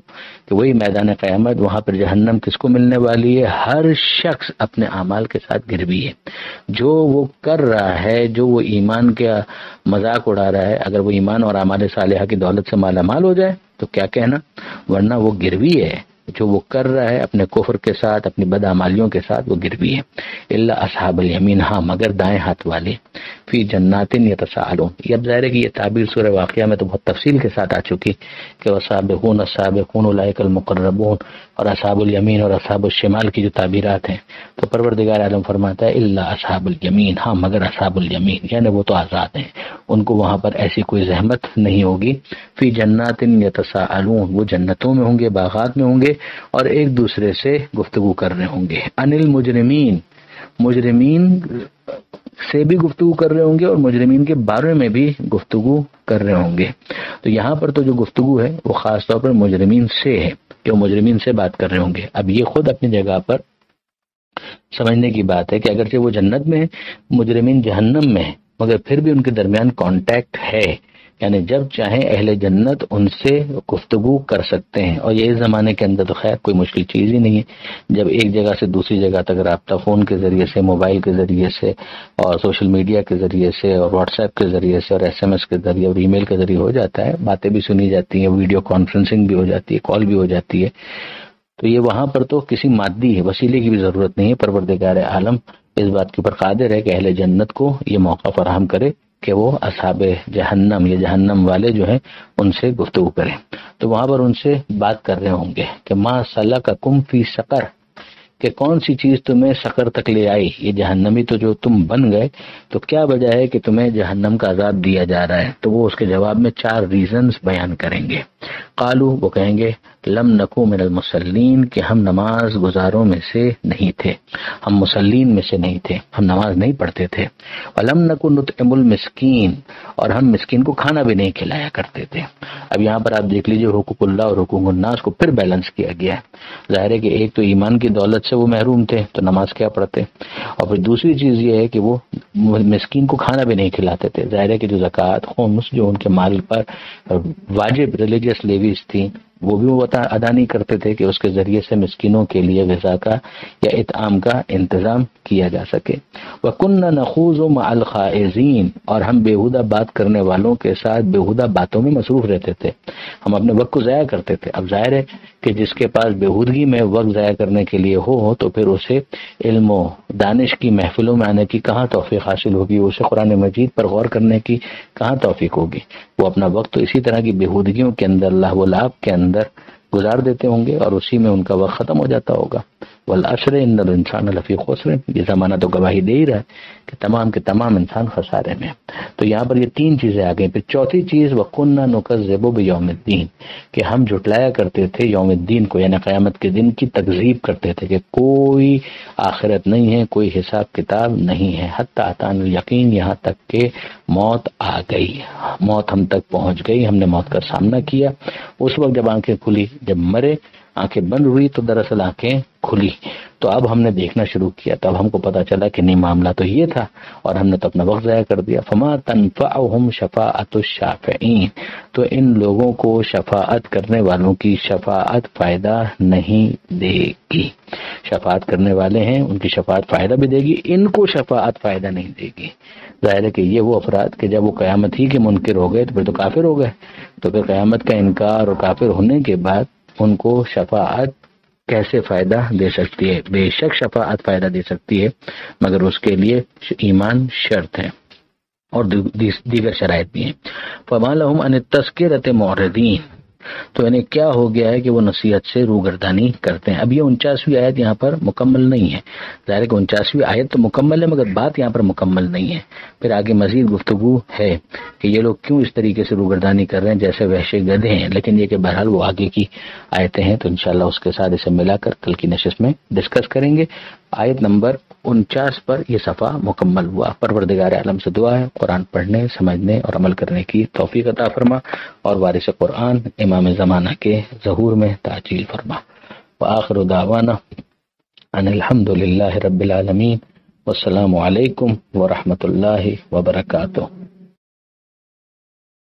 کہ وہی میدان قیامت، وہاں پر جہنم کس کو ملنے والی ہے؟ ہر شخص اپنے اعمال کے ساتھ گروی ہے، جو وہ کر رہا ہے، جو وہ ایمان کا مذاق اڑا رہا ہے، اگر وہ ایمان اور اعمال صالحہ کی دولت سے مالا مال ہو جائے تو کیا کہنا، ورنہ وہ گروی ہے، جو وہ کر رہا ہے اپنے کفر کے ساتھ، اپنی بدعمالیوں کے ساتھ، وہ گروی ہے۔ الا اصحاب الیمین، ہاں مگر دائیں ہاتھ والے، فی جنات یتساءلون، یہ اب ظاہر ہے کہ یہ تعبیر سورہ واقعہ میں تو بہت تفصیل کے ساتھ آ چکی کہ والسابقون السابقون اولئک المقربون، اور اصحاب الیمین اور اصحاب الشمال کی جو تعبیرات ہیں، تو پروردگار عالم فرماتا ہے الا اصحاب الیمین، ہاں مگر اصحاب الیمین، یعنی وہ تو آزاد ہیں، ان کو وہاں پر ایسی کوئی زحمت نہیں ہوگی۔ فی جنات یتساءلون، وہ جنتوں میں ہوں گے، باغات میں ہوں گے، اور ایک دوسرے سے گفتگو کر رہے ہوں گے۔ عن المجرمین، مجرمین سے بھی گفتگو کر رہے ہوں گے اور مجرمین کے بارے میں بھی گفتگو کر رہے ہوں گے۔ تو یہاں پر تو جو گفتگو ہے وہ خاص طور پر مجرمین سے ہے، کہ وہ مجرمین سے بات کر رہے ہوں گے۔ اب یہ خود اپنی جگہ پر سمجھنے کی بات ہے کہ اگرچہ وہ جنت میں ہیں، مجرمین جہنم میں ہیں، مگر پھر بھی ان کے درمیان کانٹیکٹ ہے، یعنی جب چاہیں اہل جنت ان سے گفتگو کر سکتے ہیں، اور یہ اس زمانے کے اندر تو خیر کوئی مشکل چیز ہی نہیں ہے، جب ایک جگہ سے دوسری جگہ تک رابطہ فون کے ذریعے سے، موبائل کے ذریعے سے، اور سوشل میڈیا کے ذریعے سے، اور واٹس ایپ کے ذریعے سے، اور SMS کے ذریعے اور ای میل کے ذریعے ہو جاتا ہے، باتیں بھی سنی جاتی ہیں، ویڈیو کانفرنسنگ بھی ہو جاتی ہے، کال بھی ہو جاتی ہے، تو یہ وہاں پر تو کسی مادی وسیلے کی بھی ضرورت نہیں ہے۔ پروردگار عالم اس بات کے اوپر قادر ہے کہ اہل جنت کو یہ موقع فراہم کرے کہ وہ اصحاب جہنم یا جہنم والے جو ہیں ان سے گفتگو کریں، تو وہاں پر ان سے بات کر رہے ہوں گے کہ ما سلککم فی سقر، کہ کون سی چیز تمہیں سقر تک لے آئی، یہ جہنمی تو جو تم بن گئے تو کیا وجہ ہے کہ تمہیں جہنم کا عذاب دیا جا رہا ہے؟ تو وہ اس کے جواب میں 4 ریزنز بیان کریں گے۔ قالو وہ کہیں گے لم نکو من المصلین کہ ہم نماز گزاروں میں سے نہیں تھے، ہم مسلین میں سے نہیں تھے، ہم نماز نہیں پڑھتے تھے۔ ولم نکو نطعم المسکین اور ہم مسکین کو کھانا بھی نہیں کھلایا کرتے تھے۔ اب یہاں پر آپ دیکھ لیجئے حقوق اللہ اور حقوق الناس کو پھر بیلنس کیا گیا ہے۔ ظاہر ہے کہ ایک تو ایمان کی دولت سے وہ محروم تھے تو نماز کیا پڑھتے، اور پھر دوسری چیز یہ ہے کہ وہ مسکین کو کھانا بھی نہیں کھلاتے تھے۔ ظاہر ہے کہ جو زکوٰۃ خمس جو ان کے مال پر واجب ریلیجیس لیویز تھیں وہ بھی وہ ادا نہیں کرتے تھے کہ اس کے ذریعے سے مسکینوں کے لیے غذا کا یا اطعام کا انتظام کیا جا سکے۔ وَكُنَّا نَخُوضُ مَعَ الْخَائِضِينَ اور ہم بےہودہ بات کرنے والوں کے ساتھ بےہودہ باتوں میں مصروف رہتے تھے، ہم اپنے وقت کو ضائع کرتے تھے۔ اب ظاہر ہے کہ جس کے پاس بےہودگی میں وقت ضائع کرنے کے لیے ہو تو پھر اسے علم و دانش کی محفلوں میں آنے کی کہاں توفیق حاصل ہوگی، اسے قرآن مجید پر غور کرنے کی کہاں توفیق ہوگی۔ وہ اپنا وقت تو اسی طرح کی بےہودگیوں کے اندر، اللہ و لعب کے اندر گزار دیتے ہوں گے اور اسی میں ان کا وقت ختم ہو جاتا ہوگا۔ والعصر ان الانسان لفی خسر، یہ زمانہ تو گواہی دے ہی رہا ہے کہ تمام کے تمام انسان خسارے میں۔ تو یہاں پر یہ تین چیزیں آ گئی۔ پھر چوتھی چیز وَكُنَّا نُكَذِّبُ بِيَوْمِ الدِّينِ کہ ہم جھٹلایا کرتے تھے یوم الدین کو، یعنی قیامت کے دن کی تکذیب کرتے تھے کہ کوئی آخرت نہیں ہے، کوئی حساب کتاب نہیں ہے۔ حتی اتانا الیقین، یہاں تک کہ موت آ گئی، موت ہم تک پہنچ گئی، ہم نے موت کا سامنا کیا۔ اس وقت جب آنکھیں کھلی، جب مرے آنکھیں بند ہوئی تو دراصل آنکھیں کھلی، تو اب ہم نے دیکھنا شروع کیا، تب ہم کو پتا چلا کہ نہیں معاملہ تو یہ تھا اور ہم نے تو اپنا وقت ضائع کر دیا۔ فما تنفعهم شفاعت الشافعین، تو ان لوگوں کو شفاعت کرنے والوں کی شفاعت فائدہ نہیں دے گی۔ شفاعت کرنے والے ہیں، ان کی شفاعت فائدہ بھی دے گی، ان کو شفاعت فائدہ نہیں دے گی۔ ظاہر ہے کہ یہ وہ افراد کہ جب وہ قیامت ہی کے منکر ہو گئے تو پھر تو کافر ہو گئے، تو پھر قیامت کا انکار اور کافر ہونے کے بعد ان کو شفاعت کیسے فائدہ دے سکتی ہے؟ بے شک شفاعت فائدہ دے سکتی ہے، مگر اس کے لیے ایمان شرط ہے اور دیگر شرائط بھی ہیں۔ فما لهم عن التذکرۃ معرضین، تو انہیں کیا ہو گیا ہے کہ وہ نصیحت سے روگردانی کرتے ہیں۔ اب یہ 49ویں آیت یہاں پر مکمل نہیں ہے، ظاہر ہے کہ 49ویں آیت تو مکمل ہے مگر بات یہاں پر مکمل نہیں ہے۔ پھر آگے مزید گفتگو ہے کہ یہ لوگ کیوں اس طریقے سے روگردانی کر رہے ہیں جیسے وحشی گدھے ہیں، لیکن یہ کہ بہرحال وہ آگے کی آیتیں ہیں تو انشاءاللہ اس کے ساتھ اسے ملا کر کل کی نشست میں ڈسکس کریں گے۔ آیت نمبر 49 پر یہ صفحہ مکمل ہوا۔ پروردگار عالم سے دعا ہے قرآن پڑھنے، سمجھنے اور عمل کرنے کی توفیق عطا فرما، اور وارث قرآن امام زمانہ کے ظہور میں تعجیل فرما۔ وآخر دعوانا ان الحمد للہ رب العالمین، والسلام علیکم ورحمۃ اللہ وبرکاتہ۔